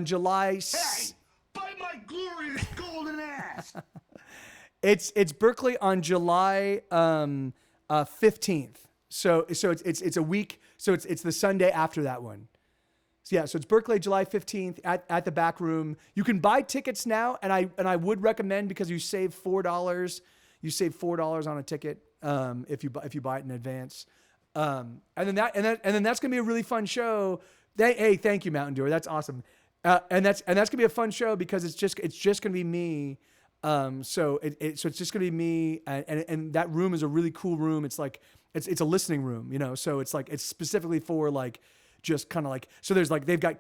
A: July.
B: Hey, bite my glorious golden ass.
A: It's Berkeley on July 15th. So it's a week. So it's the Sunday after that one. So yeah, so it's Berkeley July 15th at the Back Room. You can buy tickets now, and I would recommend, because you save $4. You save $4 on a ticket if you buy it in advance. And then that's gonna be a really fun show. Hey, thank you, Mountain Dew. That's awesome. And that's gonna be a fun show because it's just gonna be me. So it's just gonna be me, and that room is a really cool room. It's like it's a listening room, you know. So it's like it's specifically for like just kind of like, so there's like they've got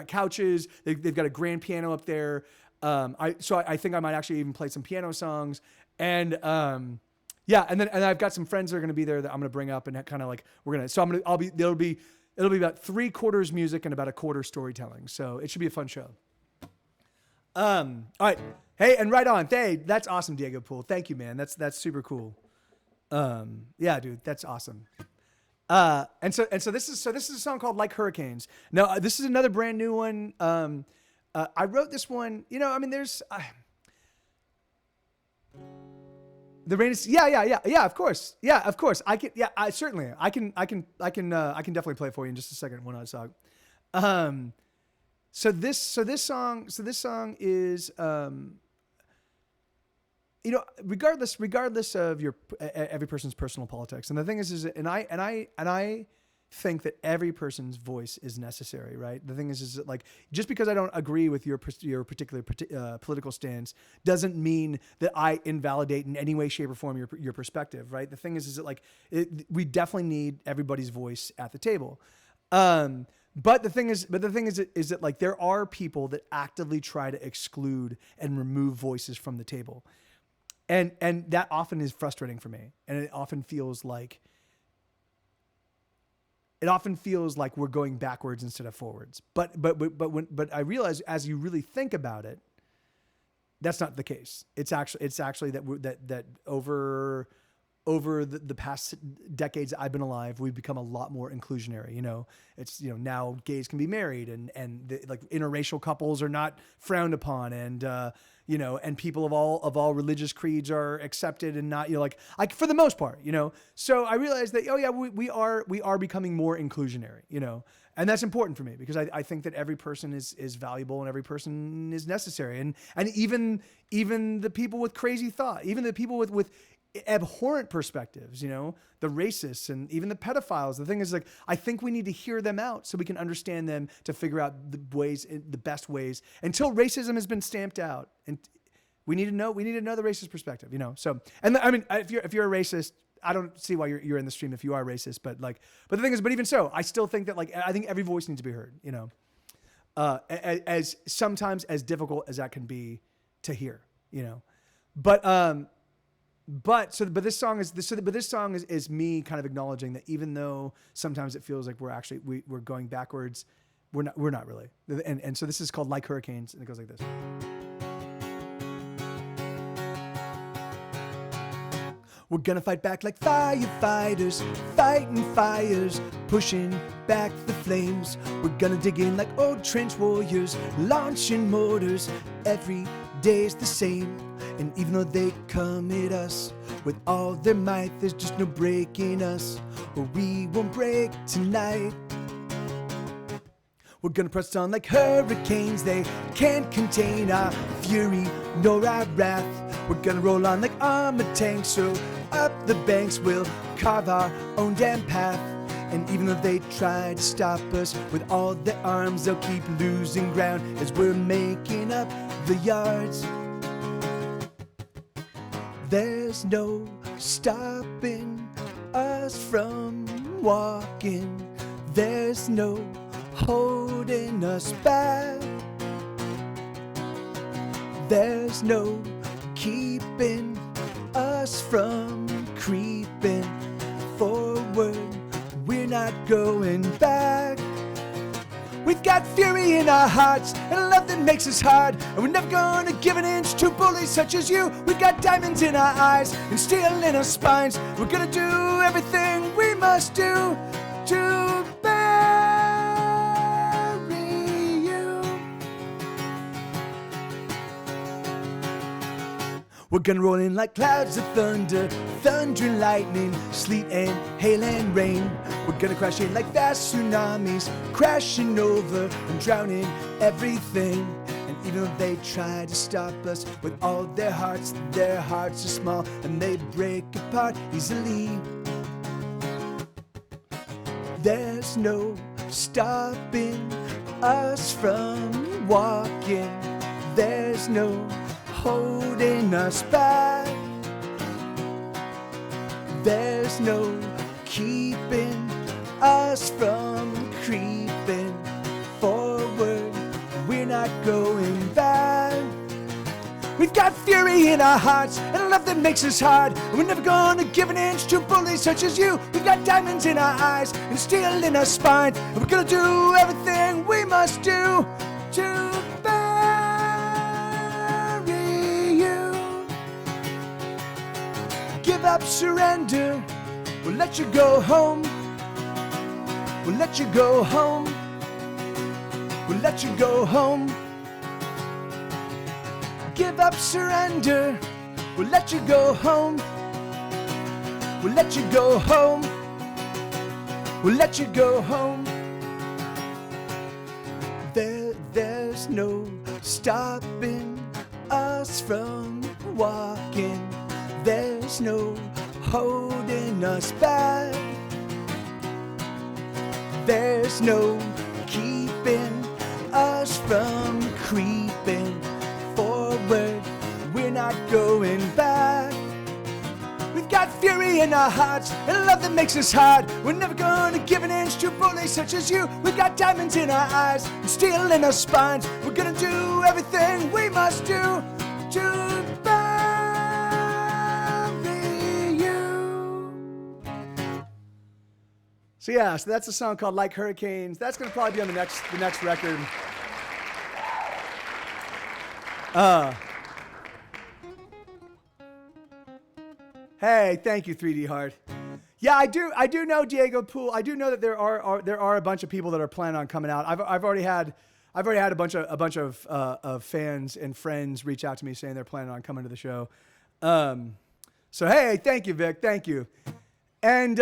A: couches. They've got a grand piano up there. I think I might actually even play some piano songs, and yeah, and I've got some friends that are gonna be there that I'm gonna bring up, and kind of like it'll be about 3/4 music and about 1/4 storytelling. So it should be a fun show. All right. Hey, and right on. Hey, that's awesome, Diego Poole. Thank you, man. That's super cool. Yeah, dude, that's awesome. And so this is a song called Like Hurricanes. Now, this is another brand new one. I wrote this one, you know, I mean, there's, the rain is, yeah, of course. Yeah, of course. I can definitely play it for you in just a second. One other song. So this song is, you know, regardless of your every person's personal politics, and the thing is and I think that every person's voice is necessary, right? The thing is that, like, just because I don't agree with your particular political stance doesn't mean that I invalidate in any way, shape, or form your perspective, right? The thing is that, like, we definitely need everybody's voice at the table. But the thing is that like there are people that actively try to exclude and remove voices from the table. And that often is frustrating for me. And it often feels like we're going backwards instead of forwards. But I realize, as you really think about it, that's not the case. It's actually that over the past decades I've been alive, we've become a lot more inclusionary. You know, it's, you know, now gays can be married, and like interracial couples are not frowned upon, and you know, and people of all religious creeds are accepted and not, you know, like for the most part, you know. So I realized that, oh yeah, we are becoming more inclusionary, you know, and that's important for me because I think that every person is valuable and every person is necessary, and even the people with crazy thought, even the people with abhorrent perspectives, you know, the racists and even the pedophiles. The thing is, like, I think we need to hear them out so we can understand them, to figure out the best ways until racism has been stamped out. And we need to know the racist perspective, you know? So, and I mean, if you're a racist, I don't see why you're in the stream if you are racist, but the thing is, but even so, I still think that, like, I think every voice needs to be heard, you know, as sometimes as difficult as that can be to hear, you know, but this song is me kind of acknowledging that even though sometimes it feels like we're going backwards, we're not really. And so this is called Like Hurricanes, and it goes like this. We're gonna fight back like firefighters, fighting fires, pushing back the flames. We're gonna dig in like old trench warriors, launching mortars. Every day's the same, and even though they come at us with all their might, there's just no breaking us, or we won't break tonight. We're gonna press on like hurricanes, they can't contain our fury nor our wrath. We're gonna roll on like armored tanks, so up the banks we'll carve our own damn path. And even though they try to stop us with all their arms, they'll keep losing ground as we're making up the yards. There's no stopping us from walking. There's no holding us back. There's no keeping us from creeping forward. We're not going back. We've got fury in our hearts and love that that makes us hard, and we're never gonna give an inch to bullies such as you. We've got diamonds in our eyes and steel in our spines. We're gonna do everything we must do to bury you. We're gonna roll in like clouds of thunder, thunder and lightning, sleet and hail and rain. We're gonna crash in like vast tsunamis, crashing over and drowning everything. And even though they try to stop us with all their hearts are small and they break apart easily. There's no stopping us from walking. There's no holding us back. There's no keeping us from creeping forward. We're not going back. We've got fury in our hearts and a love that makes us hard, and we're never gonna give an inch to bullies such as you. We've got diamonds in our eyes and steel in our spines, and we're gonna do everything we must do to bury you. Give up, surrender, we'll let you go home. We'll let you go home. We'll let you go home. Give up, surrender, we'll let you go home. We'll let you go home. We'll let you go home. There's no stopping us from walking. There's no holding us back. There's no keeping us from creeping forward. We're not going back. We've got fury in our hearts and a love that makes us hard. We're never gonna give an inch to bullies such as you. We've got diamonds in our eyes and steel in our spines. We're gonna do everything we must do to bury you. So that's a song called Like Hurricanes. That's gonna probably be on the next record. Hey, thank you, 3D Heart. Yeah, I do know Diego Poole. I do know that there are a bunch of people that are planning on coming out. I've already had a bunch of fans and friends reach out to me saying they're planning on coming to the show. So hey, thank you, Vic. Thank you. And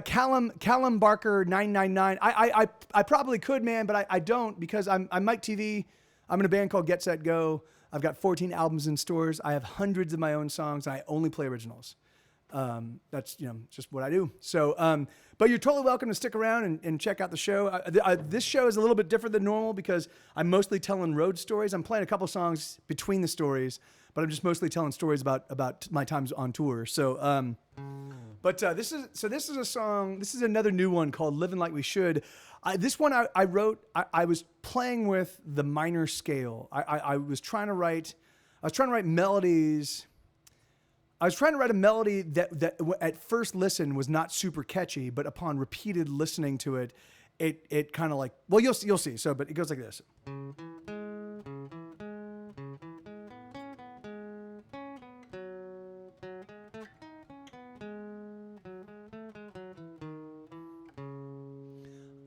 A: Callum Barker 999. I probably could, man, but I don't, because I'm Mike TV. I'm in a band called Get Set Go. I've got 14 albums in stores. I have hundreds of my own songs, and I only play originals. That's just what I do. So, but you're totally welcome to stick around and check out the show. This show is a little bit different than normal because I'm mostly telling road stories. I'm playing a couple songs between the stories, but I'm just mostly telling stories about my times on tour. So, but this is a song. This is another new one called "Living Like We Should." This one I wrote. I was playing with the minor scale. I was trying to write melodies. I was trying to write a melody that at first listen was not super catchy, but upon repeated listening to it, it kind of like, well, you'll see. So, but it goes like this.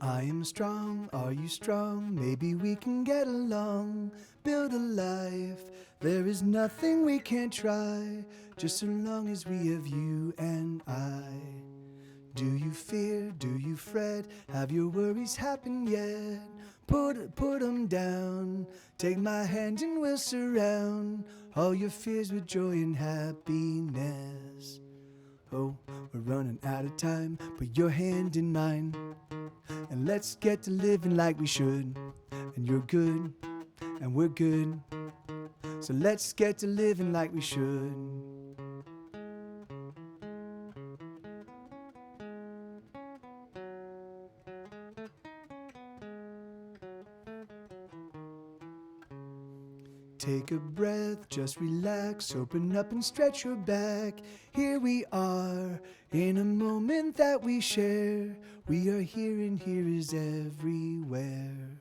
A: I am strong, are you strong? Maybe we can get along, build a life. There is nothing we can't try, just so long as we have you and I. Do you fear? Do you fret? Have your worries happened yet? Put them down. Take my hand and we'll surround all your fears with joy and happiness. Oh, we're running out of time. Put your hand in mine, and let's get to living like we should. And you're good, and we're good. So let's get to living like we should. Take a breath, just relax, open up and stretch your back. Here we are, in a moment that we share. We are here and here is everywhere.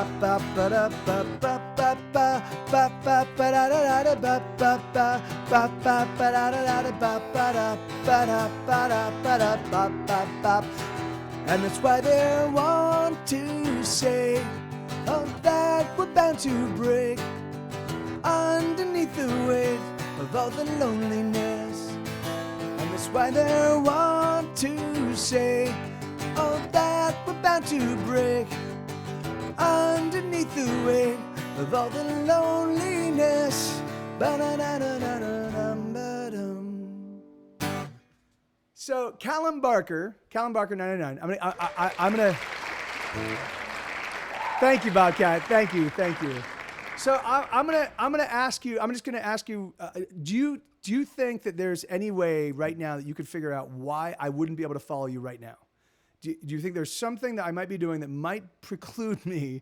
A: And that's why they want to say, oh, that we're bound to break underneath the weight of all the loneliness. And that's why they want to say, oh, that we're bound to break underneath the weight of all the loneliness. So Callum Barker 99. I'm gonna. Thank you, Bobcat. Thank you. So I'm gonna ask you. I'm just gonna ask you. Do you think that there's any way right now that you could figure out why I wouldn't be able to follow you right now? Do you think there's something that I might be doing that might preclude me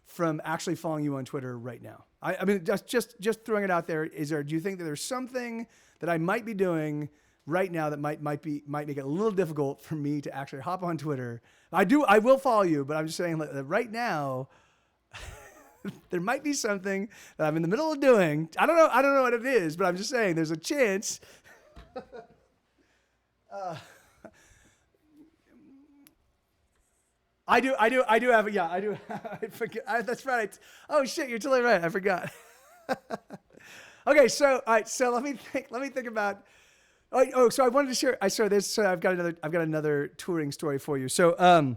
A: from actually following you on Twitter right now? I mean, just throwing it out there. Do you think that there's something that I might be doing right now that might make it a little difficult for me to actually hop on Twitter? I will follow you, but I'm just saying that right now there might be something that I'm in the middle of doing. I don't know what it is, but I'm just saying there's a chance. I do have it. Yeah, I do. I forget. That's right. Oh shit, you're totally right. I forgot. Okay, so all right, so let me think about. So I wanted to share. I've got another touring story for you. So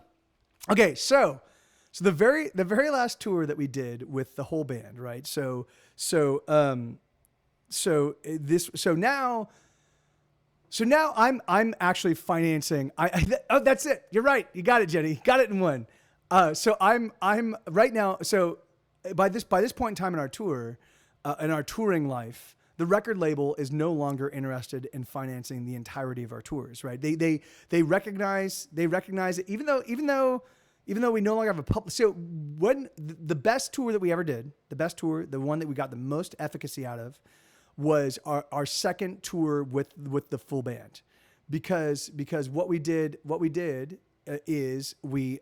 A: okay, so the very last tour that we did with the whole band, right? So now I'm actually financing. Oh, that's it. You're right. You got it, Jenny. Got it in one. So I'm right now. So by this point in time in our tour, in our touring life, the record label is no longer interested in financing the entirety of our tours, right? They recognize it, even though we no longer have a public. So when the best tour that we ever did, the one that we got the most efficacy out of, was our second tour with the full band, because what we did is we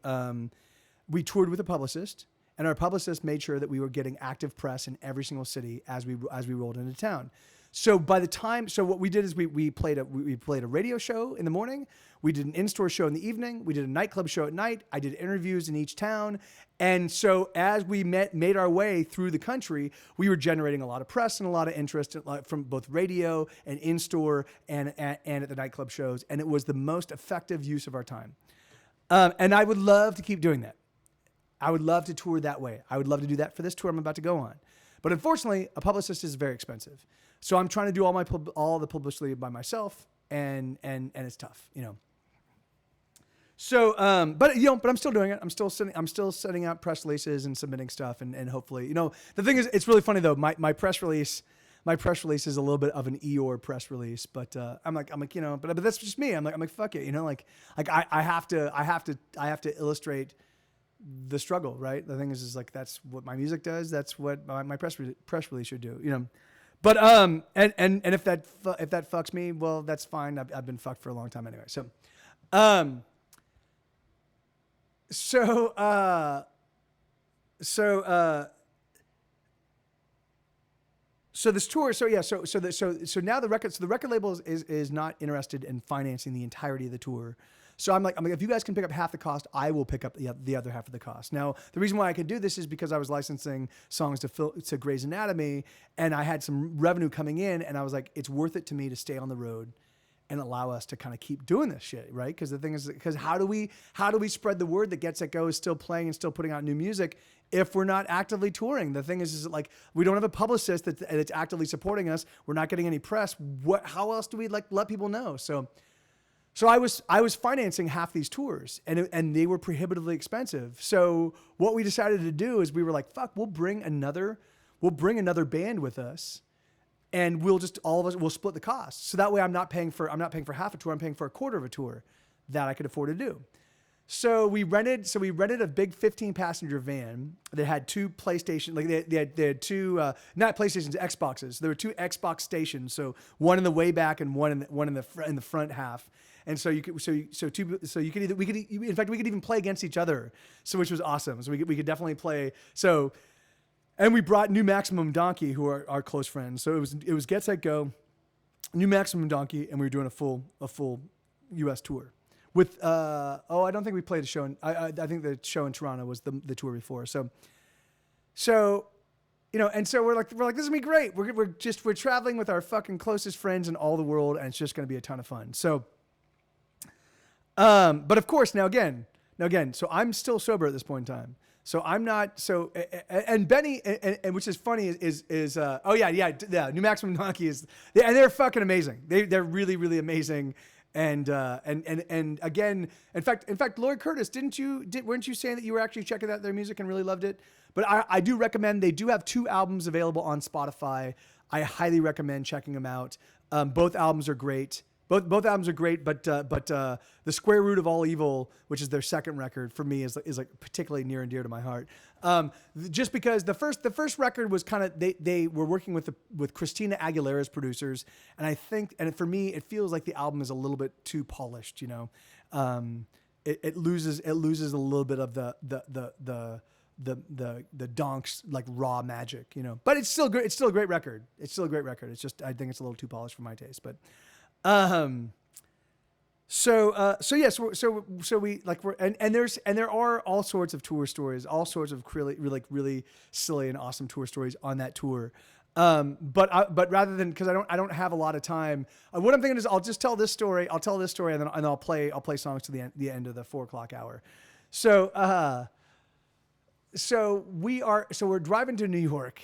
A: toured with a publicist. And our publicist made sure that we were getting active press in every single city as we rolled into town. So what we did is we played a radio show in the morning. We did an in-store show in the evening. We did a nightclub show at night. I did interviews in each town. And so as we made our way through the country, we were generating a lot of press and a lot of interest from both radio and in-store and at the nightclub shows. And it was the most effective use of our time. And I would love to keep doing that. I would love to tour that way. I would love to do that for this tour I'm about to go on. But unfortunately, a publicist is very expensive. So I'm trying to do all the publicity by myself, and it's tough, you know. So, but I'm still doing it. I'm still sending out press releases and submitting stuff, and hopefully, the thing is, it's really funny though. My press release is a little bit of an Eeyore press release, but I'm like, but that's just me. I'm like, fuck it, I have to illustrate the struggle, right? The thing is like, that's what my music does. That's what my press release should do, But and if that fucks me, well, that's fine. I've been fucked for a long time anyway. So this tour. So now the record label is not interested in financing the entirety of the tour. So I'm like, if you guys can pick up half the cost, I will pick up the other half of the cost. Now, the reason why I could do this is because I was licensing songs to Grey's Anatomy, and I had some revenue coming in, and I was like, it's worth it to me to stay on the road and allow us to kind of keep doing this shit, right? Because the thing is, how do we spread the word that Get Set Go is still playing and still putting out new music if we're not actively touring? The thing is like, we don't have a publicist that's actively supporting us. We're not getting any press. How else do we let people know? So I was financing half these tours, and they were prohibitively expensive. So what we decided to do is we were like, fuck, we'll bring another band with us, and we'll split the cost. So that way I'm not paying for half a tour. I'm paying for a quarter of a tour that I could afford to do. So we rented a big 15-passenger van that had two PlayStation, like they had two not PlayStations, Xboxes. There were two Xbox stations, so one in the way back and one in the front half. And so you could we could even play against each other, so which was awesome. So we could definitely play. So, and we brought New Maximum Donkey, who are our close friends. So it was Get Set Go, New Maximum Donkey, and we were doing a full U.S. tour. With I don't think we played a show. I think the show in Toronto was the tour before. So and so we're like this is gonna be great. We're traveling with our fucking closest friends in all the world, and it's just gonna be a ton of fun. So, but of course now again, so I'm still sober at this point in time. So I'm not so and Benny and which is funny is New Maximum Donkey is and they're fucking amazing. They're really really amazing. And again, in fact, Lloyd Curtis, weren't you saying that you were actually checking out their music and really loved it? But I do recommend, they do have 2 albums available on Spotify. I highly recommend checking them out. Both albums are great. Both albums are great, but the Square Root of All Evil, which is their second record, for me is like particularly near and dear to my heart. Just because the first record was kind of they were working with Christina Aguilera's producers, and I think, and for me it feels like the album is a little bit too polished. It loses a little bit of the donks like raw magic. But it's still good. It's still a great record. It's just I think it's a little too polished for my taste, but. So we like there are all sorts of tour stories, all sorts of really silly and awesome tour stories on that tour. But rather than, cause I don't have a lot of time, what I'm thinking is I'll just tell this story. I'll tell this story and then I'll play songs to the end of the 4:00 hour. So we're driving to New York.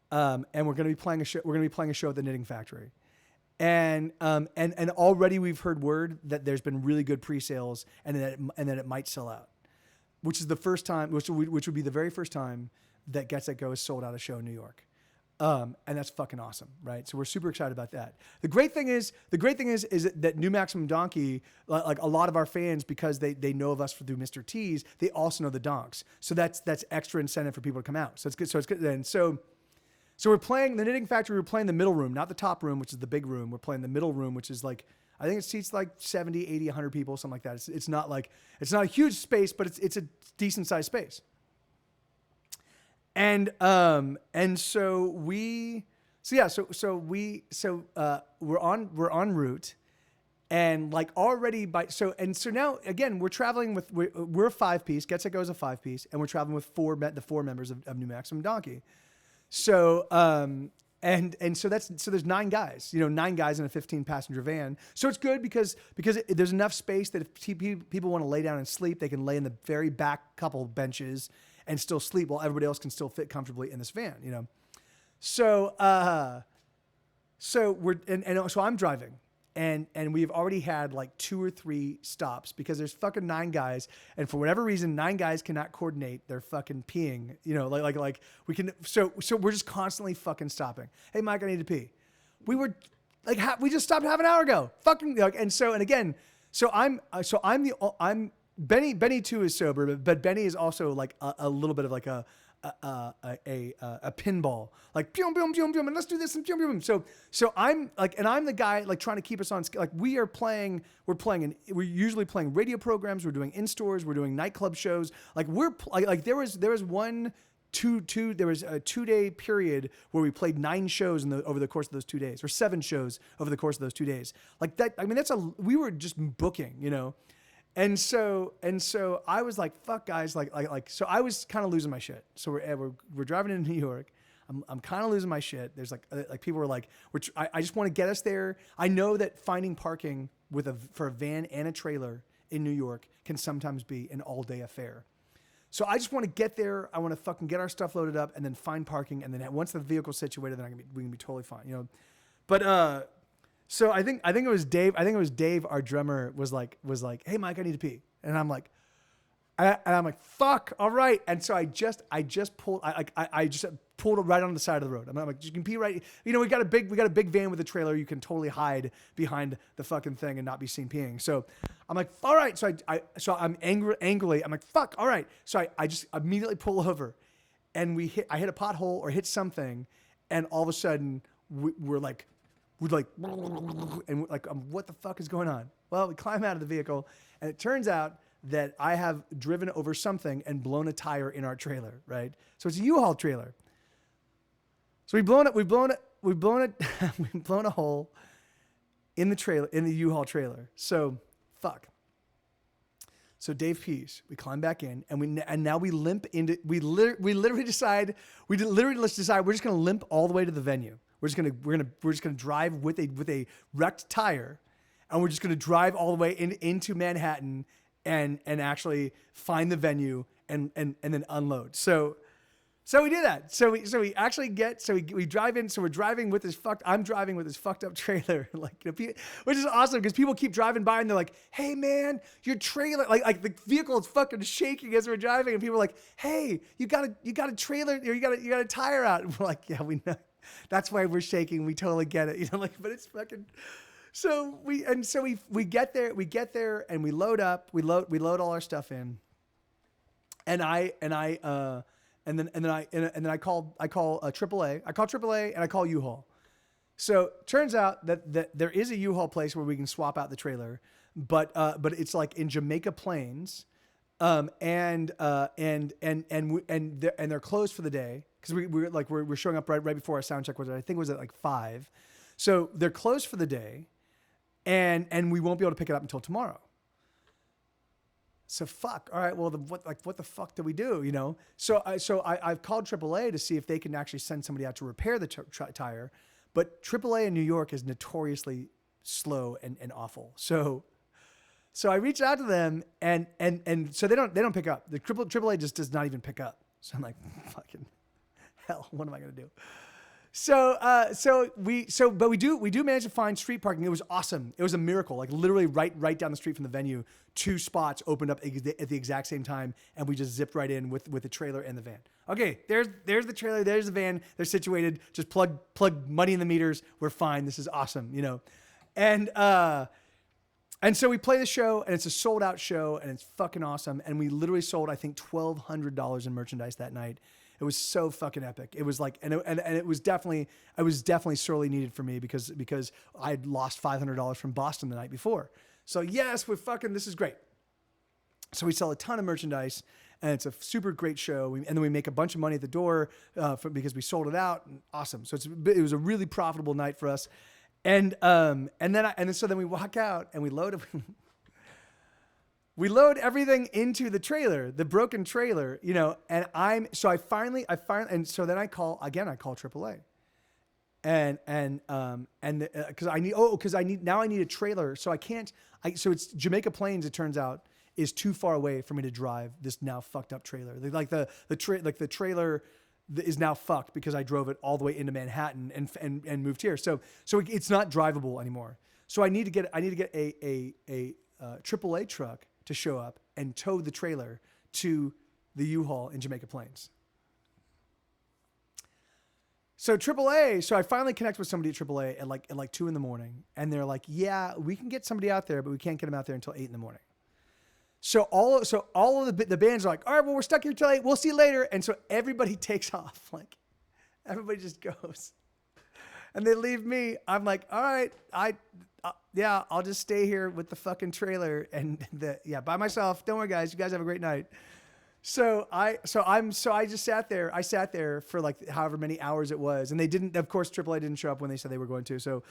A: And we're going to be playing a show. We're going to be playing a show at the Knitting Factory, and already we've heard word that there's been really good pre-sales, and that it might sell out, which is the first time, which would be the very first time that Get Set Go has sold out a show in New York, and that's fucking awesome, right? So we're super excited about that. The great thing is that New Maximum Donkey, like a lot of our fans, because they know of us through Mr. T's, they also know the Donks, so that's extra incentive for people to come out. So it's good, and So we're playing the Knitting Factory. We're playing the middle room, not the top room, which is the big room. We're playing the middle room, which is like, I think it seats like 70, 80, 100 people, something like that. It's not a huge space, but it's a decent sized space. And so we're en route, and like already so now again we're traveling with we're a 5-piece. Get Set Go is a 5-piece, and we're traveling with the 4 members of New Maximum Donkey. So, so there's 9 guys, 9 guys in a 15-passenger van. So it's good because there's enough space that if people want to lay down and sleep, they can lay in the very back couple benches and still sleep while everybody else can still fit comfortably in this van, So I'm driving. And we've already had like 2 or 3 stops because there's fucking 9 guys, and for whatever reason, 9 guys cannot coordinate their fucking peeing. Like we can. So we're just constantly fucking stopping. Hey, Mike, I need to pee. We were like we just stopped half an hour ago. Fucking I'm Benny too is sober, but Benny is also like a little bit of like a pinball, like boom, boom, boom, boom, and let's do this and boom, boom. So I'm like, and I'm the guy like trying to keep us on. Like we're usually playing radio programs. We're doing in stores. We're doing nightclub shows. Like there was a 2-day period where we played 9 shows over the course of those 2 days, or 7 shows over the course of those 2 days. Like that. I mean, we were just booking, And so I was like, fuck guys, so I was kind of losing my shit. So we're driving into New York. I'm kind of losing my shit. There's like people were like, I just want to get us there. I know that finding parking for a van and a trailer in New York can sometimes be an all day affair. So I just want to get there. I want to fucking get our stuff loaded up and then find parking. And then once the vehicle's situated, then we can be totally fine, But, so I think it was Dave. Our drummer was like, "Hey Mike, I need to pee," and I'm like, "Fuck, all right." And so I just pulled. I just pulled right on the side of the road. I'm like, you can pee right. You know, we got a big van with a trailer. You can totally hide behind the fucking thing and not be seen peeing. So I'm like, all right. So I'm angrily. I'm like, fuck. All right. So I just immediately pull over, and I hit a pothole or hit something, and all of a sudden we're like, and like, what the fuck is going on? Well, we climb out of the vehicle, and it turns out that I have driven over something and blown a tire in our trailer, right? So it's a U-Haul trailer. So we've blown a hole in the trailer, in the U-Haul trailer. So fuck. So Dave pees. We climb back in, and now we limp into. We literally decide we're just gonna limp all the way to the venue. We're just gonna drive with a wrecked tire, and we're just gonna drive all the way into Manhattan and actually find the venue and then unload. So we do that. So we actually we drive in. So we're driving with this I'm driving with this fucked up trailer, like, you know, which is awesome because people keep driving by and they're like, "Hey man, your trailer!" Like the vehicle is fucking shaking as we're driving, and people are like, "Hey, you got a trailer, or you got a tire out." And we're like, "Yeah, we know. That's why we're shaking. We totally get it." You know, like, but it's fucking. So we get there and we load up. We load all our stuff in, and then I call AAA. I call AAA and I call U-Haul. So turns out that there is a U-Haul place where we can swap out the trailer, but it's like in Jamaica Plains, and they're closed for the day because we're showing up right before our sound check was I think it was at like 5, so they're closed for the day, and we won't be able to pick it up until tomorrow. So fuck. All right. Well, what the fuck do we do? You know. So I've called AAA to see if they can actually send somebody out to repair the tire, but AAA in New York is notoriously slow and awful. So I reached out to them and so they don't pick up. The AAA just does not even pick up. So I'm like, fucking hell. What am I gonna do? But we do manage to find street parking. It was awesome. It was a miracle. Like literally right down the street from the venue, 2 spots opened up at the exact same time, and we just zipped right in with the trailer and the van. Okay, there's the trailer, there's the van. They're situated. Just plug money in the meters. We're fine. This is awesome, you know. And so we play the show, and it's a sold out show, and it's fucking awesome. And we literally sold, I think, $1,200 in merchandise that night. It was so fucking epic. It was like, and it was definitely sorely needed for me because I'd lost $500 from Boston the night before. So yes, this is great. So we sell a ton of merchandise, and it's a super great show. And then we make a bunch of money at the door because we sold it out. And awesome. So it was a really profitable night for us. And then we walk out and we load we load everything into the trailer, the broken trailer, you know, and so then I call AAA. Cause I need a trailer. So so it's Jamaica Plains, it turns out, is too far away for me to drive this now fucked up trailer. The trailer is now fucked because I drove it all the way into Manhattan and moved here. So it's not drivable anymore. So I need to get a AAA truck to show up and tow the trailer to the U-Haul in Jamaica Plains. So I finally connect with somebody at AAA at like 2 a.m, and they're like, "Yeah, we can get somebody out there, but we can't get them out there until 8 a.m." So all of the bands are like, "All right, well, we're stuck here till 8. We'll see you later." And so everybody takes off. Like everybody just goes, and they leave me. I'm like, "All right, yeah, I'll just stay here with the fucking trailer and by myself. Don't worry, guys. You guys have a great night." So I just sat there. I sat there for like however many hours it was, and they didn't. Of course, AAA didn't show up when they said they were going to. So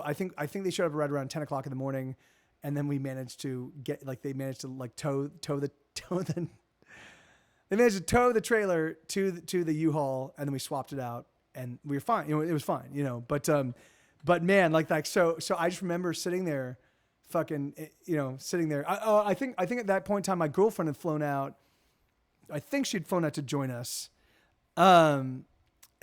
A: I think they showed up right around 10 o'clock in the morning, and then we managed to tow the trailer to the U-Haul, and then we swapped it out, and we were fine. You know, it was fine. You know, but man, so I just remember sitting there, sitting there. I think at that point in time, my girlfriend had flown out. I think she'd flown out to join us. I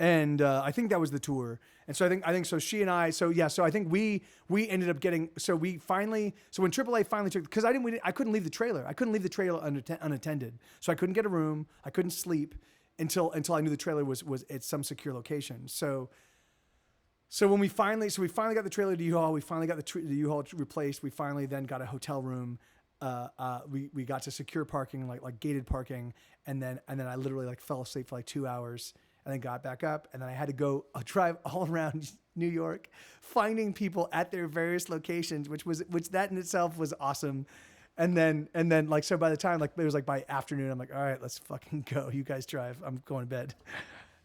A: think that was the tour. And so I think so she and I, so I think we ended up getting, so when AAA finally took, because I couldn't leave the trailer. I couldn't leave the trailer unattended. So I couldn't get a room. I couldn't sleep. until I knew the trailer was at some secure location. So when we finally got the trailer to U-Haul, we finally got the U-Haul replaced. We finally then got a hotel room. We got to secure parking, like gated parking, and then I literally like fell asleep for like 2 hours, and then got back up, and then I had to go drive all around New York, finding people at their various locations, which that in itself was awesome. And then like, so by the time like it was like by afternoon, I'm like, all right, let's fucking go. You guys drive. I'm going to bed.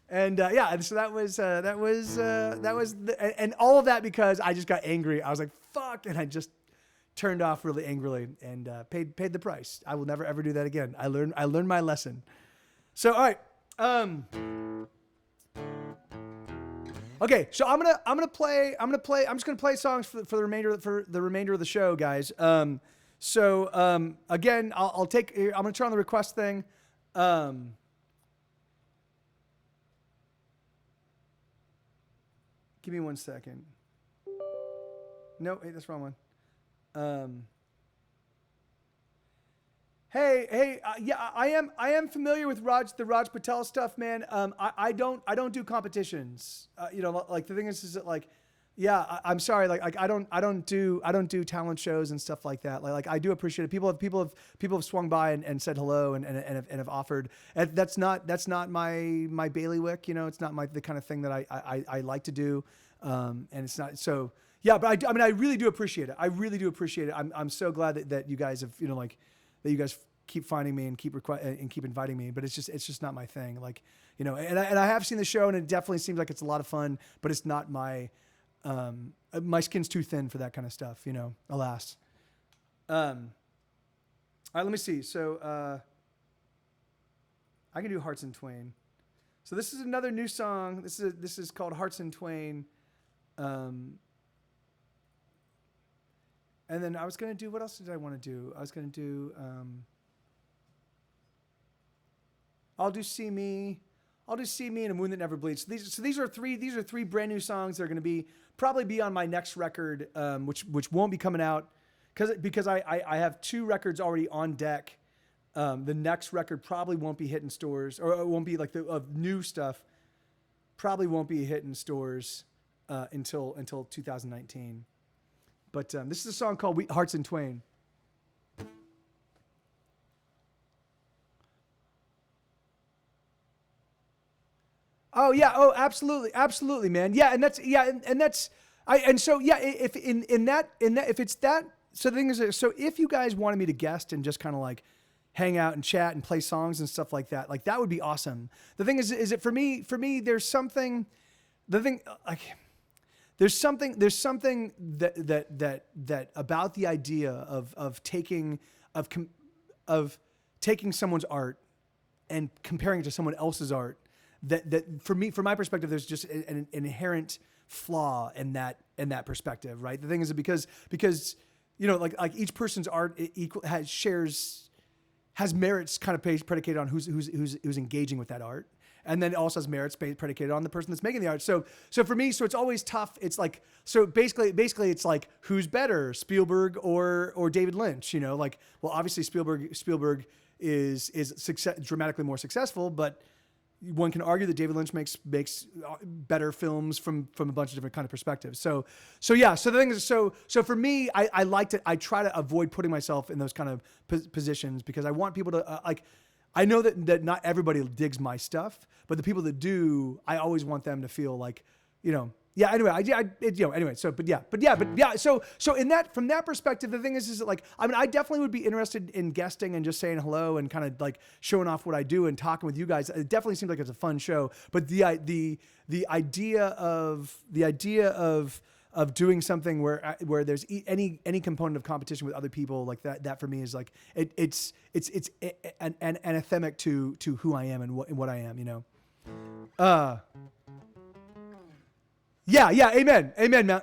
A: And and so that was and all of that because I just got angry. I was like, fuck, and I just turned off really angrily and paid the price. I will never ever do that again. I learned my lesson. So all right. Okay, so I'm just gonna play songs for the remainder of the show, guys. Again, I'm gonna turn on the request thing. Give me 1 second. No, hey, that's the wrong one. Hey, yeah, I am familiar with the Raj Patel stuff, man. I don't do competitions. Like the thing is that like, yeah, I'm sorry, like I don't do talent shows and stuff like that. Like I do appreciate it. People have swung by and said hello and have offered. And that's not my bailiwick. It's not the kind of thing that I like to do. And it's not so. Yeah, but I really do appreciate it. I really do appreciate it. I'm so glad that you guys have that you guys keep finding me and keep inviting me, but it's just not my thing. Like, and I have seen the show and it definitely seems like it's a lot of fun, but it's not my skin's too thin for that kind of stuff, alas. All right, let me see. So, I can do Hearts in Twain. So this is another new song. This is called Hearts in Twain. And then I was going to do, what else did I want to do? I was going to do, I'll do See Me and A Moon That Never Bleeds. So these are three brand new songs that are going to probably be on my next record, which won't be coming out because I have 2 records already on deck. The next record probably won't be hitting stores, or it won't be like of new stuff. Probably won't be hitting stores until 2019. But this is a song called Hearts in Twain. Oh yeah. Oh, absolutely, man. Yeah, and that's if if it's that. So the thing is, so if you guys wanted me to guest and just kind of like hang out and chat and play songs and stuff like that would be awesome. The thing is that for me, there's something. The thing like. There's something that about the idea of taking someone's art and comparing it to someone else's art that from my perspective, there's just an inherent flaw in that perspective, right? The thing is that because like each person's art has merits kind of predicated on who's engaging with that art. And then it also has merits predicated on the person that's making the art. So for me, so it's always tough. It's like, so basically it's like, who's better, Spielberg or David Lynch? Like, well, obviously Spielberg is dramatically more successful, but one can argue that David Lynch makes better films from a bunch of different kind of perspectives. So the thing is, so for me, I try to avoid putting myself in those kind of positions because I want people to I know that not everybody digs my stuff, but the people that do, I always want them to feel like, yeah. Anyway, anyway. So, but yeah. So in that, from that perspective, the thing is that like, I mean, I definitely would be interested in guesting and just saying hello and kind of like showing off what I do and talking with you guys. It definitely seems like it's a fun show. But the idea of doing something where there's any component of competition with other people like that for me is like it's anathemic to who I am and what I am, Yeah, amen,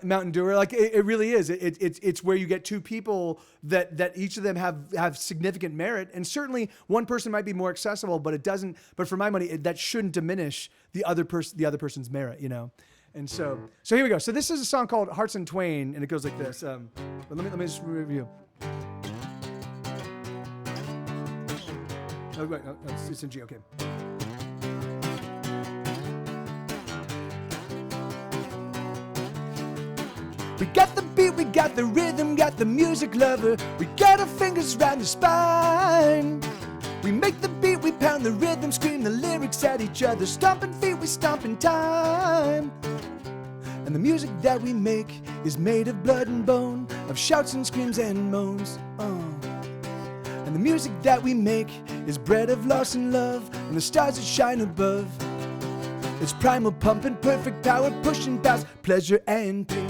A: Mountain Dewer. Like it really is. It's where you get 2 people that each of them have significant merit, and certainly one person might be more accessible, but it doesn't. But for my money, that shouldn't diminish the other person's merit, And so here we go. So this is a song called Hearts in Twain, and it goes like this. But let me just review. Oh, wait, no, it's in G. Okay. We got the beat, we got the rhythm, got the music lover. We got our fingers round the spine. We make the beat, we pound the rhythm, scream the lyrics at each other. Stomping feet, we stomp in time. And the music that we make is made of blood and bone, of shouts and screams and moans. And the music that we make is bred of loss and love, and the stars that shine above. It's primal pumping, perfect power, pushing past pleasure and pain.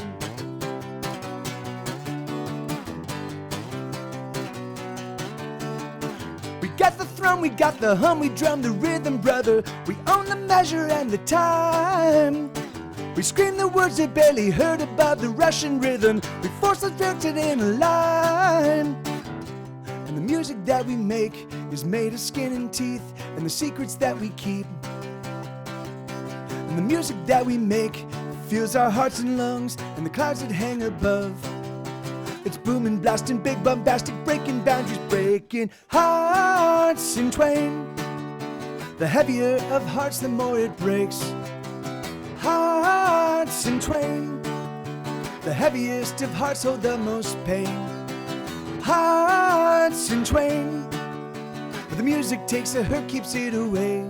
A: We got the thrum, we got the hum, we drum the rhythm, brother. We own the measure and the time. We scream the words they barely heard above the Russian rhythm. We force the filtered in a line. And the music that we make is made of skin and teeth, and the secrets that we keep. And the music that we make fills our hearts and lungs, and the clouds that hang above. It's booming, blasting, big bombastic, breaking boundaries, breaking hearts in twain. The heavier of hearts, the more it breaks. Hearts in twain. The heaviest of hearts hold the most pain. Hearts in twain. But the music takes the hurt, keeps it away.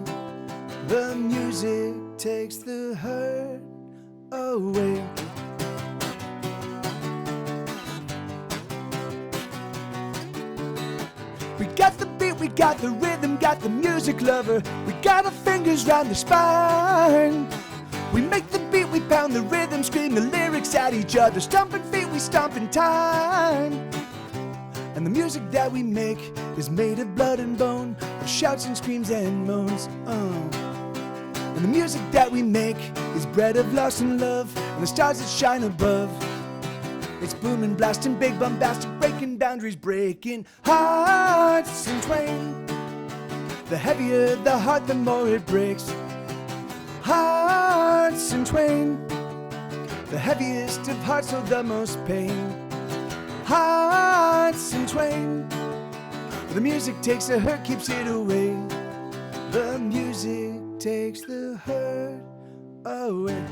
A: The music takes the hurt away. We got the beat, we got the rhythm, got the music lover. We got our fingers round the spine. We make the beat, we pound the rhythm, scream the lyrics at each other. Stomping feet, we stomp in time. And the music that we make is made of blood and bone, of shouts and screams and moans. And the music that we make is bred of loss and love, and the stars that shine above. It's booming, blasting, big bombastic, breaking boundaries, breaking hearts in twain. The heavier the heart, the more it breaks. Hearts in twain. The heaviest of hearts hold the most pain. Hearts in twain. The music takes the hurt, keeps it away. The music takes the hurt away.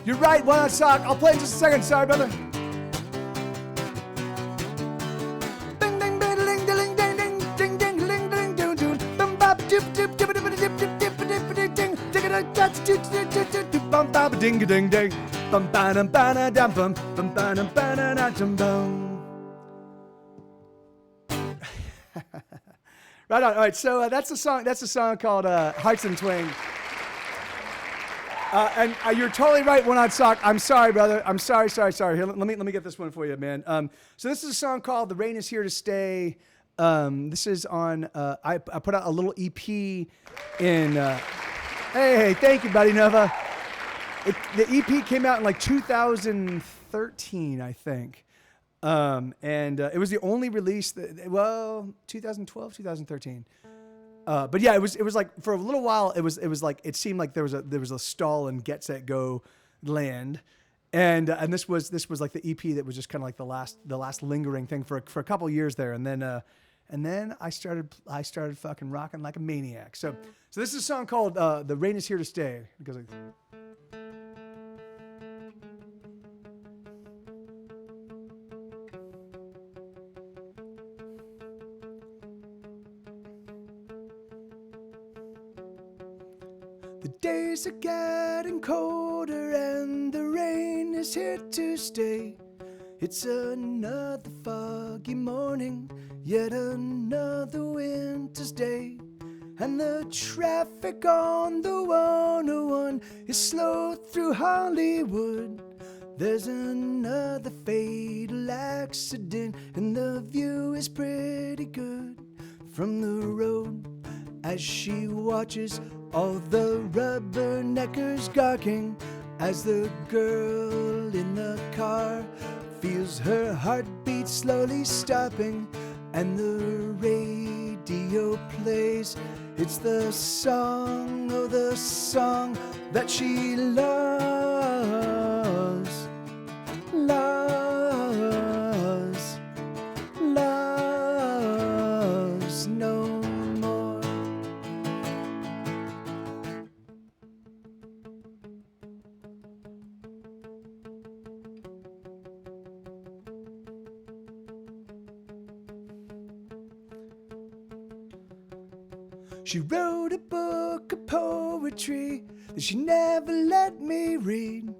A: You're right, One Hot Sock. I'll play in just a second. Sorry, brother. Ding ding ding, bum ba dum ba da dum bum bum ba dum ba da da dum bum. Right on. All right, so that's a song. That's a song called "Hearts in Twain." And you're totally right, One Hot Sock. I'm sorry, brother. I'm sorry. Here, let me get this one for you, man. So this is a song called "The Rain Is Here to Stay." This is on. I put out a little EP in. Hey, thank you, buddy Nova. The EP came out in like 2013, I think. It was the only release 2012, 2013. But yeah, it was like for a little while, it was like, it seemed like there was a stall in Get Set Go land. And this was like the EP that was just kind of like the last lingering thing for a couple years there. And then I started fucking rocking like a maniac. So this is a song called "The Rain Is Here to Stay." It goes like, the days are getting colder and the rain is here to stay. It's another foggy morning, yet another winter's day. And the traffic on the 101 is slow through Hollywood. There's another fatal accident and the view is pretty good from the road as she watches all the rubberneckers gawking as the girl in the car feels her heartbeat slowly stopping and the radio plays. It's the song, oh the song that she loves no more. She wrote a book of poetry that she never let me read.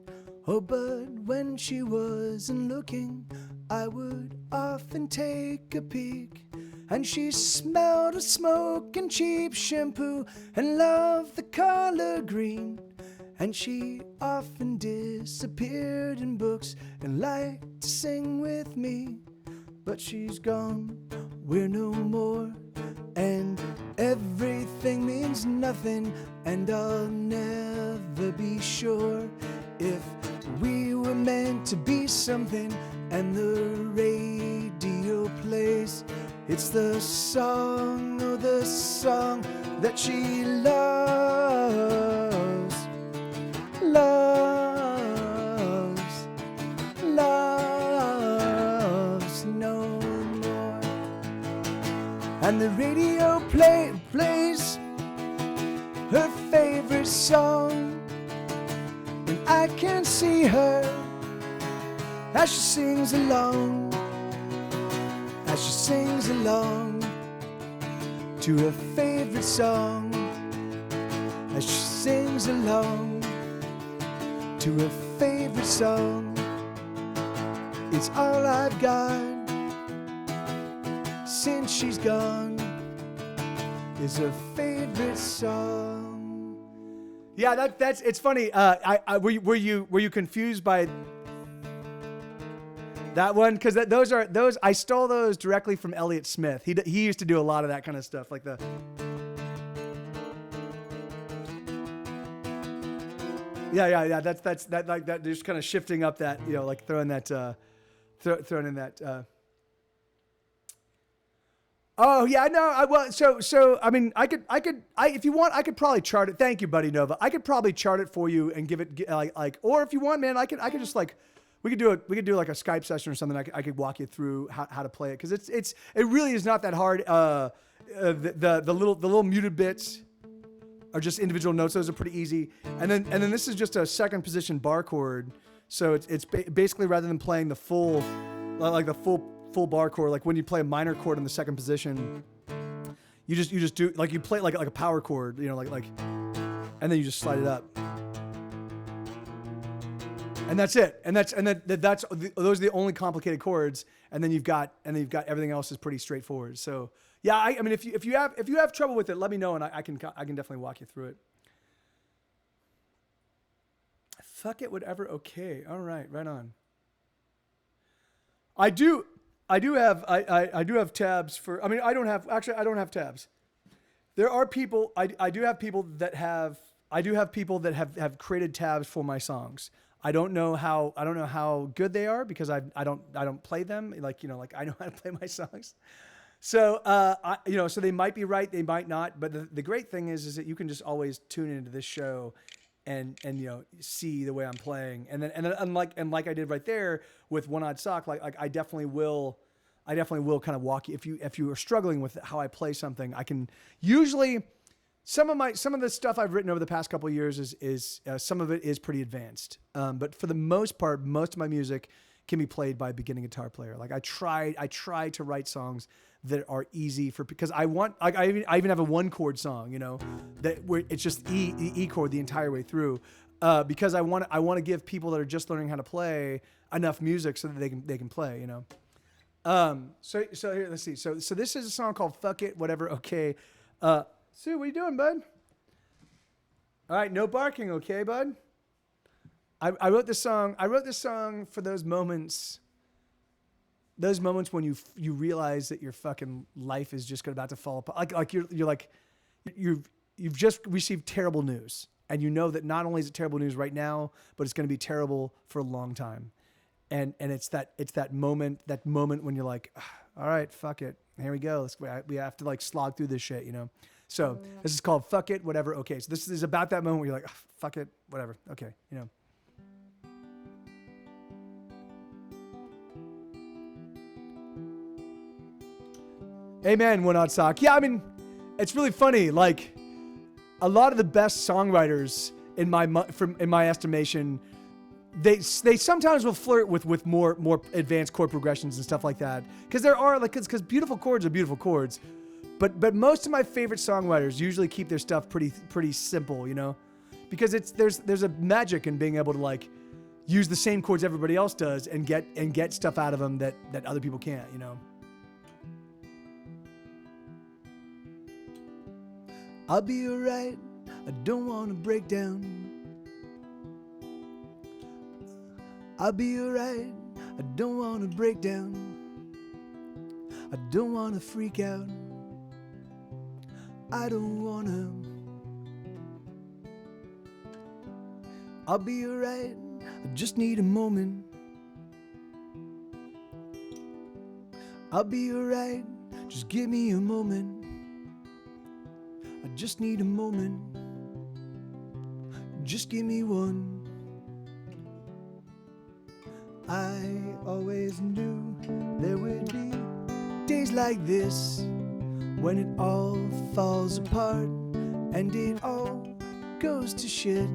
A: Oh, but when she wasn't looking, I would often take a peek. And she smelled of smoke and cheap shampoo and loved the color green. And she often disappeared in books and liked to sing with me. But she's gone, we're no more, and everything means nothing. And I'll never be sure if we were meant to be something. And the radio plays, it's the song, oh, the song that she loves, loves no more. And the radio plays her favorite song, and I can see her as she sings along, as she sings along to her favorite song, as she sings along to her favorite song. It's all I've got since she's gone, is her favorite song. Yeah, that's it's funny. Were you confused by that one? Because those I stole those directly from Elliott Smith. He used to do a lot of that kind of stuff, like the. Yeah. That's like that. Just kind of shifting up that, like throwing that, throwing in that. Oh yeah, no. So I mean, I if you want, I could probably chart it. Thank you, buddy Nova. I could probably chart it for you and give it like, or if you want, man, I could just like. We could do like a Skype session or something. I could walk you through how to play it, because it really is not that hard. The little muted bits are just individual notes. Those are pretty easy. And then this is just a second position bar chord. So it's basically, rather than playing the full bar chord, like when you play a minor chord in the second position, you just do like you play like a power chord, like, and then you just slide it up. And that's it. And those are the only complicated chords. And then you've got everything else is pretty straightforward. So yeah, I mean, if you have trouble with it, let me know, and I can definitely walk you through it. Fuck it, whatever. Okay. All right. Right on. I do have tabs for. I mean, I don't have tabs. There are people. I do have people that have created tabs for my songs. I don't know how good they are, because I don't play them like I know how to play my songs. So so they might be right, they might not. But the great thing is that you can just always tune into this show and see the way I'm playing, and then like I did right there with One Odd Sock, like I definitely will kind of walk you if you are struggling with how I play something. I can usually. Some of the stuff I've written over the past couple of years is some of it is pretty advanced, but for the most part, most of my music can be played by a beginning guitar player. Like I try to write songs that are easy because I even have a one chord song, that where it's just E chord the entire way through, because I want to give people that are just learning how to play enough music so that they can play, So here, let's see. So this is a song called "Fuck It, Whatever, Okay." Sue, what are you doing, bud? All right, no barking, okay, bud? I wrote this song. I wrote this song for those moments when you realize that your fucking life is just about to fall apart. Like you've just received terrible news, and you know that not only is it terrible news right now, but it's going to be terrible for a long time. And it's that moment when you're like, all right, fuck it, here we go. We have to like slog through this shit, So this is called "Fuck It, Whatever, Okay." So this is about that moment where you're like, oh, "Fuck it, whatever, okay," Amen, One Odd Sock. Yeah, I mean, it's really funny. Like, a lot of the best songwriters in my estimation, they sometimes will flirt with more advanced chord progressions and stuff like that. Because there are because beautiful chords are beautiful chords. But most of my favorite songwriters usually keep their stuff pretty simple, because there's a magic in being able to like use the same chords everybody else does and get stuff out of them that other people can't, I'll be alright. I don't want to break down. I'll be alright. I don't want to break down. I don't want to freak out. I don't want to. I'll be alright. I just need a moment. I'll be alright. Just give me a moment. I just need a moment. Just give me one. I always knew there would be days like this when it all falls apart and it all goes to shit.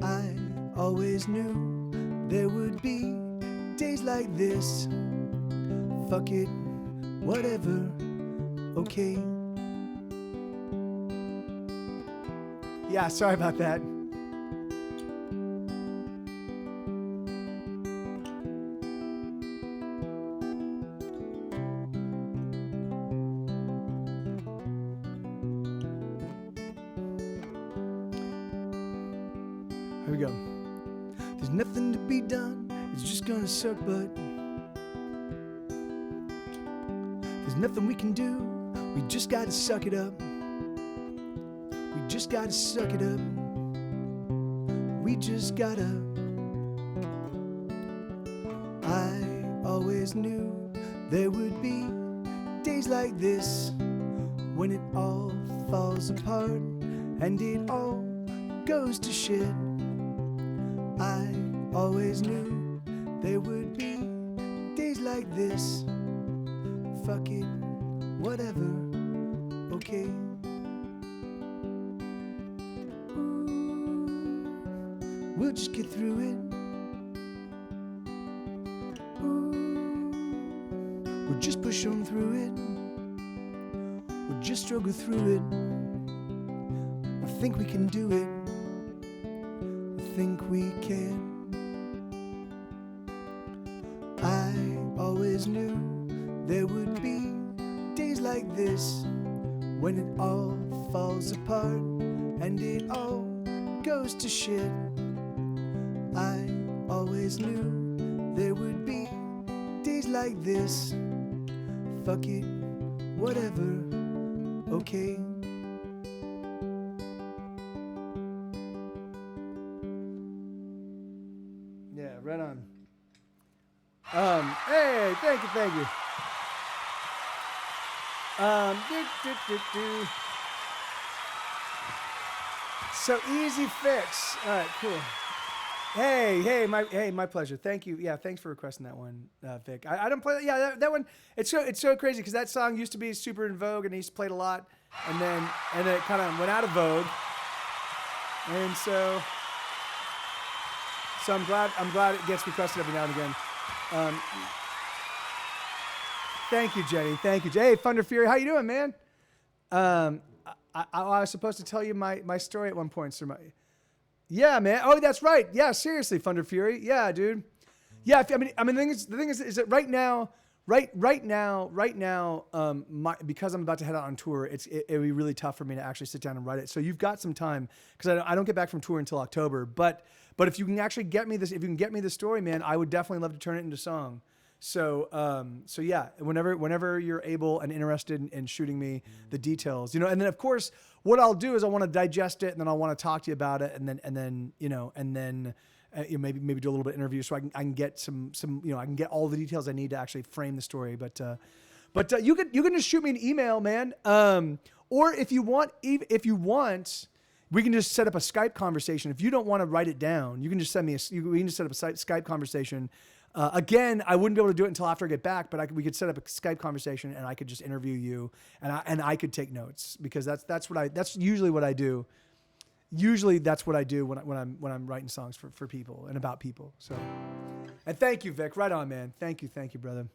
A: I always knew there would be days like this. Fuck it, whatever, okay. Yeah, sorry about that. Here we go. There's nothing to be done. It's just gonna suck, but there's nothing we can do. We just gotta suck it up. We just gotta suck it up. We just gotta. I always knew there would be days like this when it all falls apart and it all goes to shit. I always knew there would be days like this. Fuck it, whatever, okay. We'll just get through it. Ooh, we'll just push on through it. We'll just struggle through it. I think we can do it. I think we can. I always knew there would be days like this when it all falls apart and it all goes to shit. I always knew there would be days like this. Fuck it, whatever, okay. Yeah, right on. Hey, thank you. So easy fix. All right, cool. Hey, my pleasure. Thank you. Yeah, thanks for requesting that one, Vic. I don't play that. Yeah, that one. It's so crazy because that song used to be super in vogue and he used to play it a lot, and then it kind of went out of vogue, and so I'm glad it gets requested every now and again. Thank you, Jenny. Thank you, Jay. Hey, Thunder Fury, how you doing, man? I was supposed to tell you my story at one point, sir. Yeah, man. Oh, that's right. Yeah, seriously, Thunder Fury. Yeah, dude. Yeah, I mean, the thing is that right now, because I'm about to head out on tour, it'd be really tough for me to actually sit down and write it. So you've got some time because I don't get back from tour until October. But if you can actually get me the story, man, I would definitely love to turn it into song. So yeah, whenever you're able and interested in shooting me the details, and then of course what I'll do is I want to digest it and then I'll want to talk to you about it and then maybe do a little bit of interview so I can get some I can get all the details I need to actually frame the story. But you can just shoot me an email, man. Or if you want, we can just set up a Skype conversation. If you don't want to write it down, you can just we can just set up a Skype conversation. Again, I wouldn't be able to do it until after I get back, but we could set up a Skype conversation and I could just interview you and I could take notes because that's usually what I do. Usually that's what I do when I'm writing songs for people and about people. So, and thank you, Vic. Right on, man. Thank you, brother.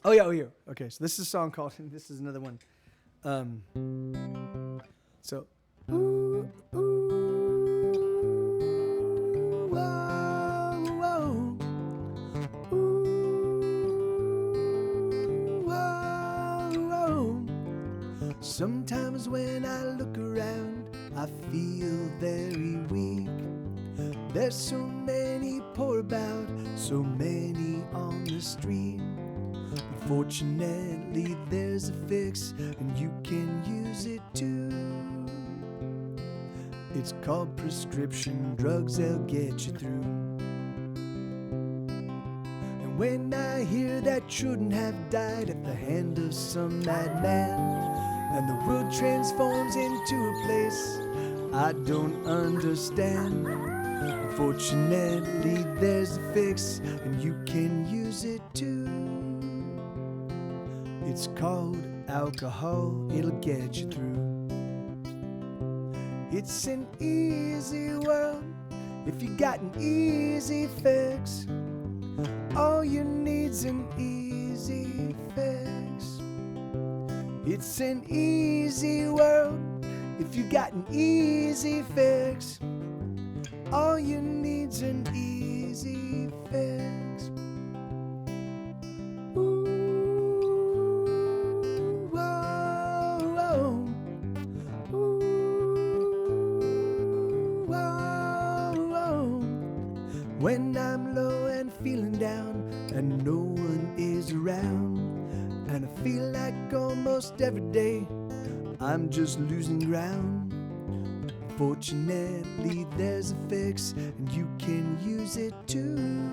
A: Oh yeah, okay. So this is a song called. This is another one. So. Ooh, ooh, whoa, whoa. Ooh, whoa, whoa. Sometimes when I look around, I feel very weak. There's so many poor about, so many on the street. Fortunately, there's a fix, and you can use it too. It's called prescription drugs, they'll get you through. And when I hear that children have died at the hand of some madman, and the world transforms into a place I don't understand, fortunately, there's a fix, and you can use it too. It's called alcohol, it'll get you through. It's an easy world if you got an easy fix. All you need's an easy fix. It's an easy world if you got an easy fix. All you need's an easy fix. When I'm low and feeling down and no one is around, and I feel like almost every day I'm just losing ground, fortunately there's a fix, and you can use it too.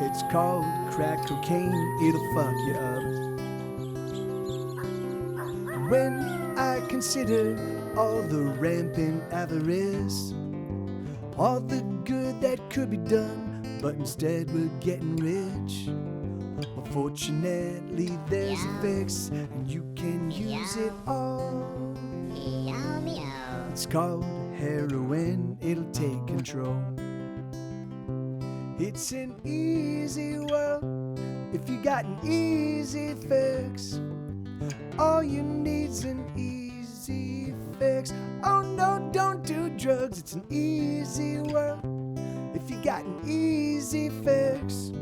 A: It's called crack cocaine, it'll fuck you up. When I consider all the rampant avarice, all the good that could be done, but instead we're getting rich. Well, fortunately, there's a fix, and you can use it all. It's called heroin, it'll take control. It's an easy world if you got an easy fix. All you need's an easy fix. Oh no, don't do drugs, it's an easy world if you got an easy fix.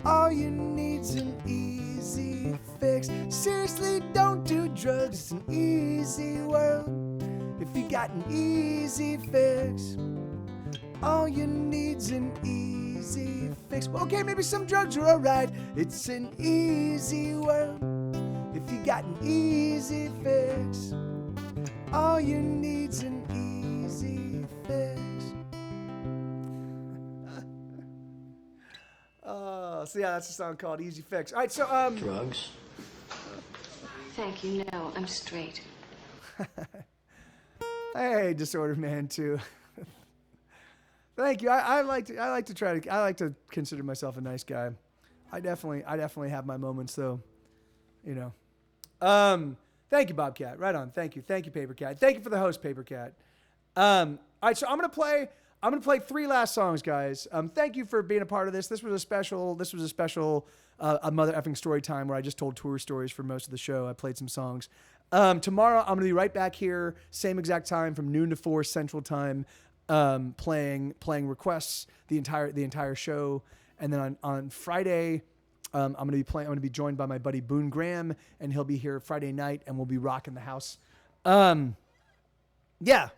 A: All you need's an easy fix. Seriously, don't do drugs, it's an easy world if you got an easy fix. All you need's an easy fix. Well, okay, maybe some drugs are alright. It's an easy world if you got an easy fix. All you need's an easy fix. So yeah, that's a song called Easy Fix. All right, so
C: Drugs?
D: Thank you. No, I'm straight.
A: Hey, Disorder Man too. Thank you. I like to consider myself a nice guy. I definitely have my moments though. You know. Thank you, Bobcat. Right on. Thank you, Paper Cat. Thank you for the host, Paper Cat. All right, so I'm gonna play 3 last songs, guys. Thank you for being a part of this. This was a special a Mothereffin Storytime where I just told tour stories for most of the show. I played some songs. Tomorrow I'm gonna be right back here, same exact time from noon to 4 Central Time, playing requests the entire show, and then on Friday. I'm gonna be joined by my buddy Boone Graham, and he'll be here Friday night, and we'll be rocking the house. Yeah.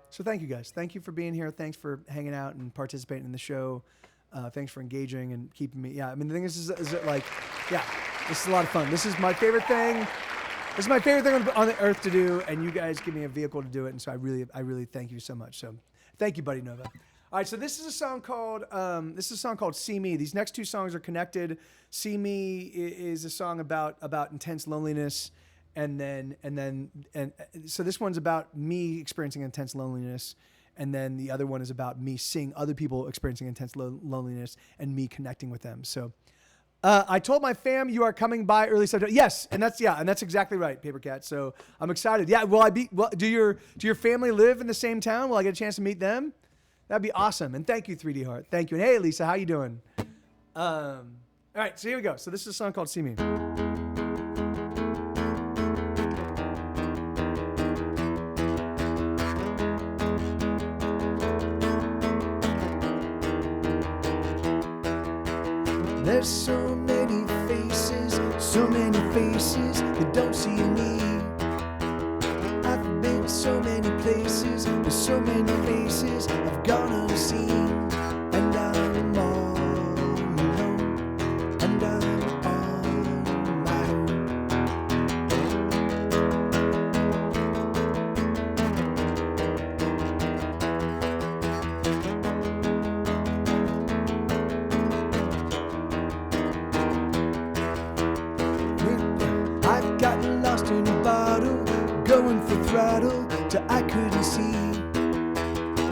A: So thank you guys. Thank you for being here. Thanks for hanging out and participating in the show. Thanks for engaging and keeping me. Yeah. I mean, the thing is like, yeah, this is a lot of fun. This is my favorite thing. This is my favorite thing on the earth to do, and you guys give me a vehicle to do it, and so I really thank you so much. So thank you, buddy Nova. All right, so this is a song called "See Me." These next 2 songs are connected. "See Me" is a song about intense loneliness, and so this one's about me experiencing intense loneliness, and then the other one is about me seeing other people experiencing intense loneliness and me connecting with them. So I told my fam you are coming by early September. Yes, and that's exactly right, Paper Cat. So I'm excited. Yeah, do your family live in the same town? Will I get a chance to meet them? That'd be awesome. And thank you, 3D Heart. Thank you. And hey, Lisa, how you doing? All right, so here we go. So this is a song called See Me. There's so many faces that don't see me. I've been so many places with so many faces I've gone unseen, and I'm all alone, and I'm on my I've gotten lost in a bottle, going for throttle till I couldn't see.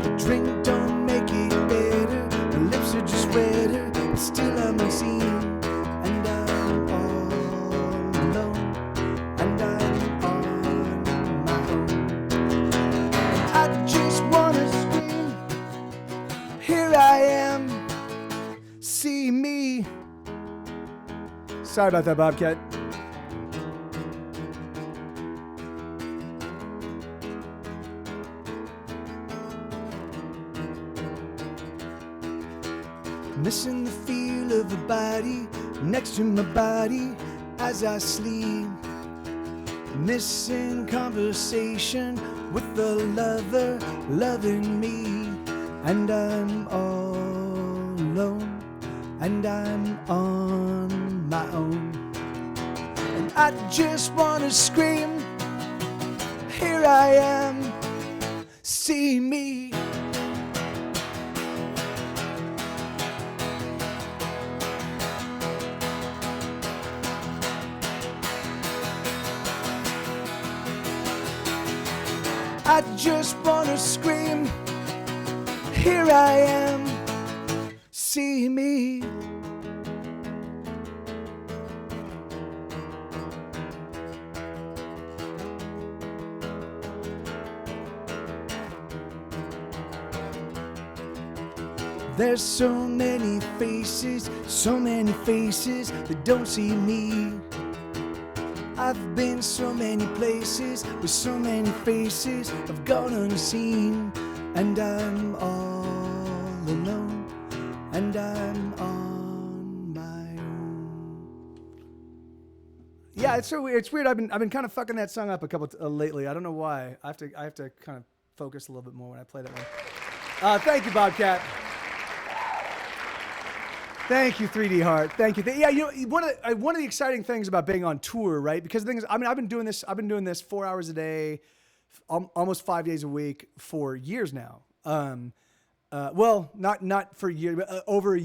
A: The drink don't make it better, my lips are just wetter, but still I'm unseen. And I'm all alone, and I'm on my own. And I just wanna scream, here I am, see me. Sorry about that, Bobcat. Missing the feel of a body next to my body as I sleep. Missing conversation with the lover loving me. And I'm all alone, and I'm on my own. And I just wanna scream, here I am, see me. I just wanna scream, here I am, see me. There's so many faces that don't see me. I've been so many places with so many faces I've gone unseen, and I'm all alone, and I'm on my own. Yeah, it's so weird. It's weird. I've been kind of fucking that song up a couple lately. I don't know why. I have to kind of focus a little bit more when I play that one. Thank you, Bobcat. Thank you, 3D Heart. Thank you. Yeah, you know, one of the exciting things about being on tour, right? Because the thing is, I mean, I've been doing this 4 hours a day, almost 5 days a week for years now. Well, not for a year, but over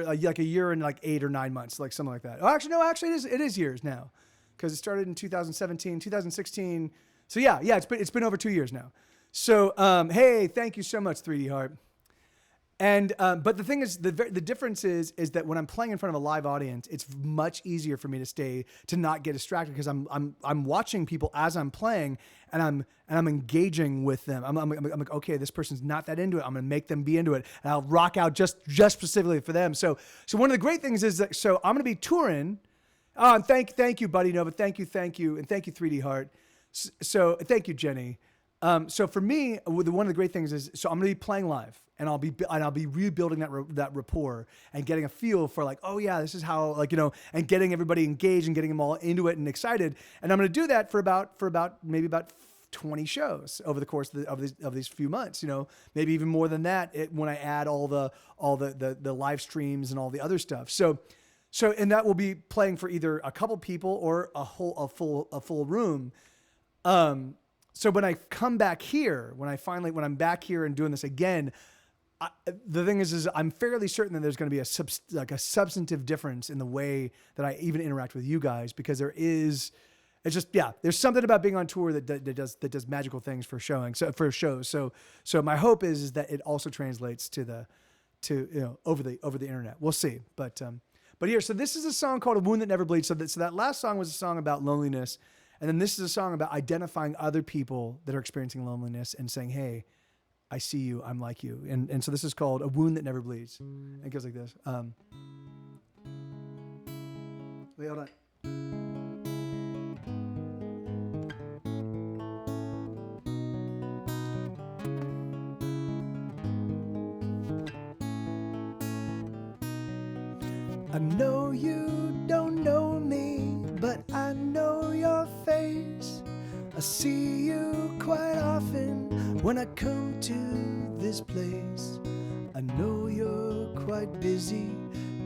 A: like a year and like 8 or 9 months, like something like that. Oh, actually, no, it is years now, because it started in 2017, 2016. So yeah, it's been over 2 years now. So hey, thank you so much, 3D Heart. And but the thing is, the difference is that when I'm playing in front of a live audience, it's much easier for me to not get distracted, because I'm watching people as I'm playing, and I'm engaging with them. I'm like, okay, this person's not that into it. I'm gonna make them be into it, and I'll rock out just specifically for them. So one of the great things is that I'm gonna be touring. And thank you, Buddy Nova. Thank you, and thank you, 3D Heart. So thank you, Jenny. So for me, one of the great things is, I'm going to be playing live, and I'll be rebuilding that rapport and getting a feel for, like, oh yeah, this is how, like, you know, and getting everybody engaged and getting them all into it and excited. And I'm going to do that for about maybe 20 shows over the course of these few months, you know, maybe even more than that when I add all the live streams and all the other stuff. So and that will be playing for either a couple people or a full room. So when I come back here, when I'm back here and doing this again, the thing is I'm fairly certain that there's going to be a substantive difference in the way that I even interact with you guys, because there's something about being on tour that does magical things for shows. So my hope is that it also translates to over the internet. We'll see, but here, so this is a song called "A Wound That Never Bleeds." So that last song was a song about loneliness. And then this is a song about identifying other people that are experiencing loneliness and saying, hey, I see you, I'm like you. And so this is called "A Wound That Never Bleeds." And it goes like this. Wait, hold on. I know you don't know me, but I know your face. I see you quite often when I come to this place. I know you're quite busy,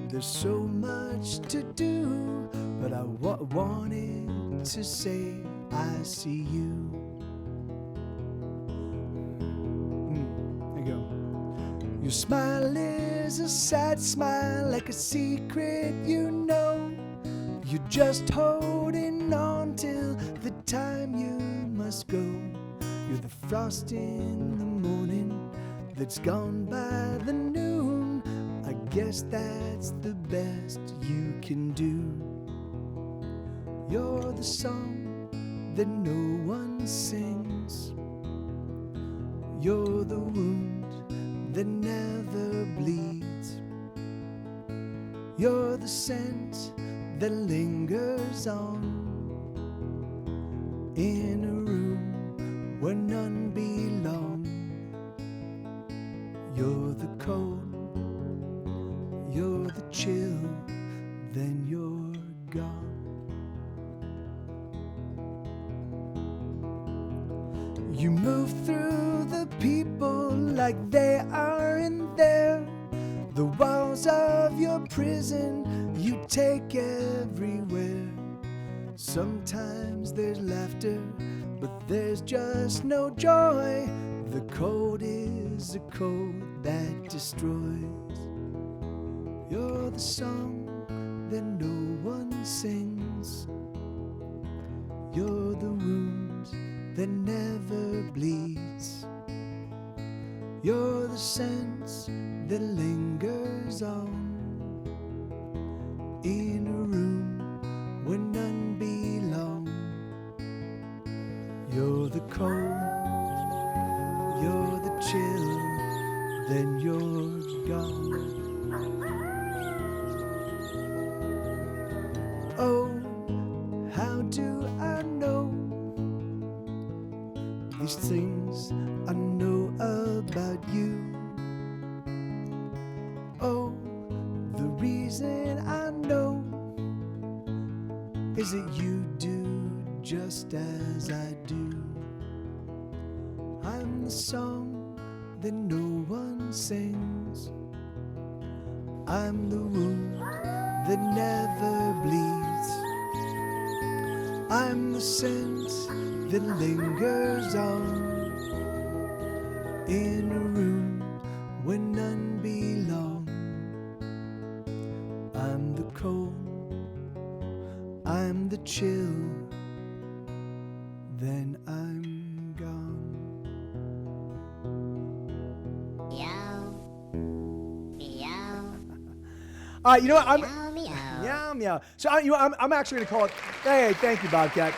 A: there's so much to do, but I wanted to say I see you. There you go. Your smile is a sad smile, like a secret you know. You're just holding on till the time you must go. You're the frost in the morning that's gone by the noon. I guess that's the best you can do. You're the song that no one sings. You're the wound that never bleeds. You're the scent that lingers on in a room where none belong. You're the cold, you're the chill, then you're gone. You move through the people like they aren't there. The walls of your prison you take everywhere. Sometimes there's laughter, but there's just no joy. The cold is a cold that destroys. You're the song that no one sings. You're the wound that never bleeds. You're the sense that lingers on in a room where none belong. You're the cold, you're the chill, then you're gone. Oh, how do I know these things I know about you? Oh, the reason I know is that you do just as I do. I'm the song that no one sings. I'm the wound that never bleeds. I'm the scent that lingers on in a room where none belong. I'm the cold, I'm the chill, then I'm gone. All right, you know what? Meow, meow. So, I'm actually going to call it. Hey, thank you, Bobcat.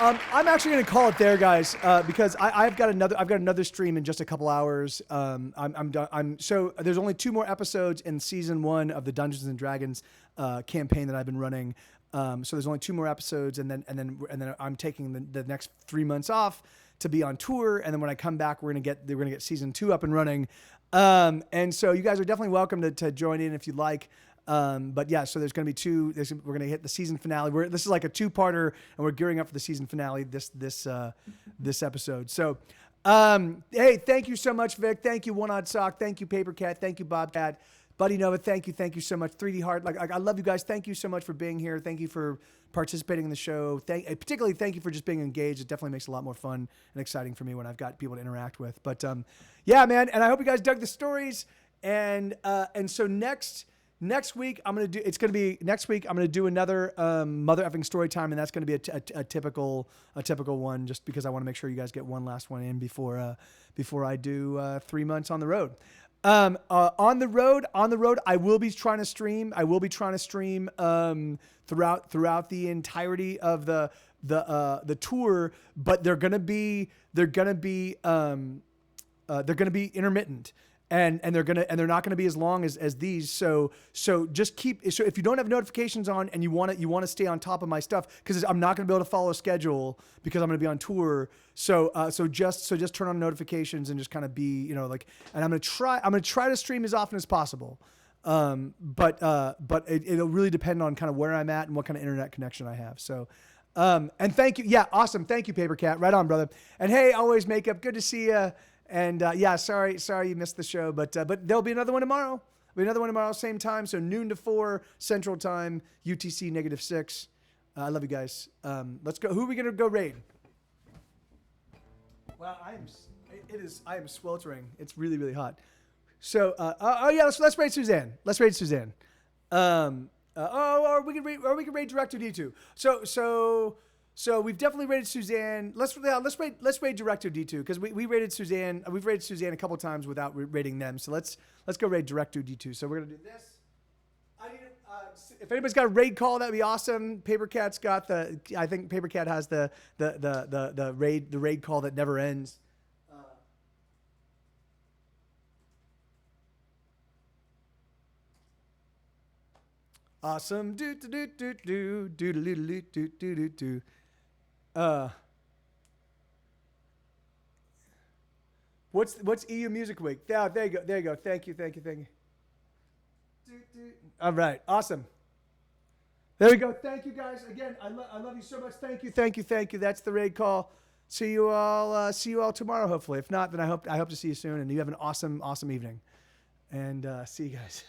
A: I'm actually going to call it there, guys, because I've got another stream in just a couple hours. I'm done. So there's only 2 more episodes in season 1 of the Dungeons and Dragons campaign that I've been running. So there's only 2 more episodes, and then I'm taking the next 3 months off to be on tour, and then when I come back, we're gonna get season 2 up and running. And so you guys are definitely welcome to join in if you'd like. But yeah, so there's going to be 2. We're going to hit the season finale. This is like a 2-parter, and we're gearing up for the season finale this episode. So, hey, thank you so much, Vic. Thank you, One Odd Sock. Thank you, Paper Cat. Thank you, Bobcat. Buddy Nova, thank you so much. 3D Heart, I love you guys. Thank you so much for being here. Thank you for participating in the show. Particularly thank you for just being engaged. It definitely makes it a lot more fun and exciting for me when I've got people to interact with. But yeah, man, and I hope you guys dug the stories. And so next week I'm gonna do another Mothereffin Storytime, and that's gonna be a typical one, just because I want to make sure you guys get one last one in before I do 3 months on the road. On the road, I will be trying to stream. Throughout the entirety of the tour, but they're gonna be intermittent. and they're not gonna be as long as these. So just if you don't have notifications on and you want to stay on top of my stuff, because I'm not gonna be able to follow a schedule because I'm gonna be on tour. So just turn on notifications and just kind of be, and I'm gonna try to stream as often as possible. But it'll really depend on kind of where I'm at and what kind of internet connection I have. So, and thank you. Yeah. Awesome. Thank you, Paper Cat. Right on, brother. And hey, always Makeup. Good to see you. And, yeah, sorry you missed the show, but there'll be another one tomorrow. Same time. So noon to 4 Central Time, UTC -6. I love you guys. Let's go. Who are we going to go raid? Well, I am sweltering. It's really, really hot. So, yeah, let's raid Suzanne. Or we can raid Director D2. So we've definitely raided Suzanne. Let's raid Director D2 because we raided Suzanne. We've raided Suzanne a couple times without raiding them. So let's go raid Director D2. So we're gonna do this. If anybody's got a raid call, that'd be awesome. Paper Cat's got I think Paper Cat has the raid call that never ends. Awesome. Do do do do do do do do do do do do. What's EU Music Week? Yeah, there you go. Thank you. All right, awesome. There we go. Thank you guys again. I love you so much. Thank you. That's the raid call. See you all tomorrow. Hopefully, if not, then I hope to see you soon. And you have an awesome evening. And see you guys.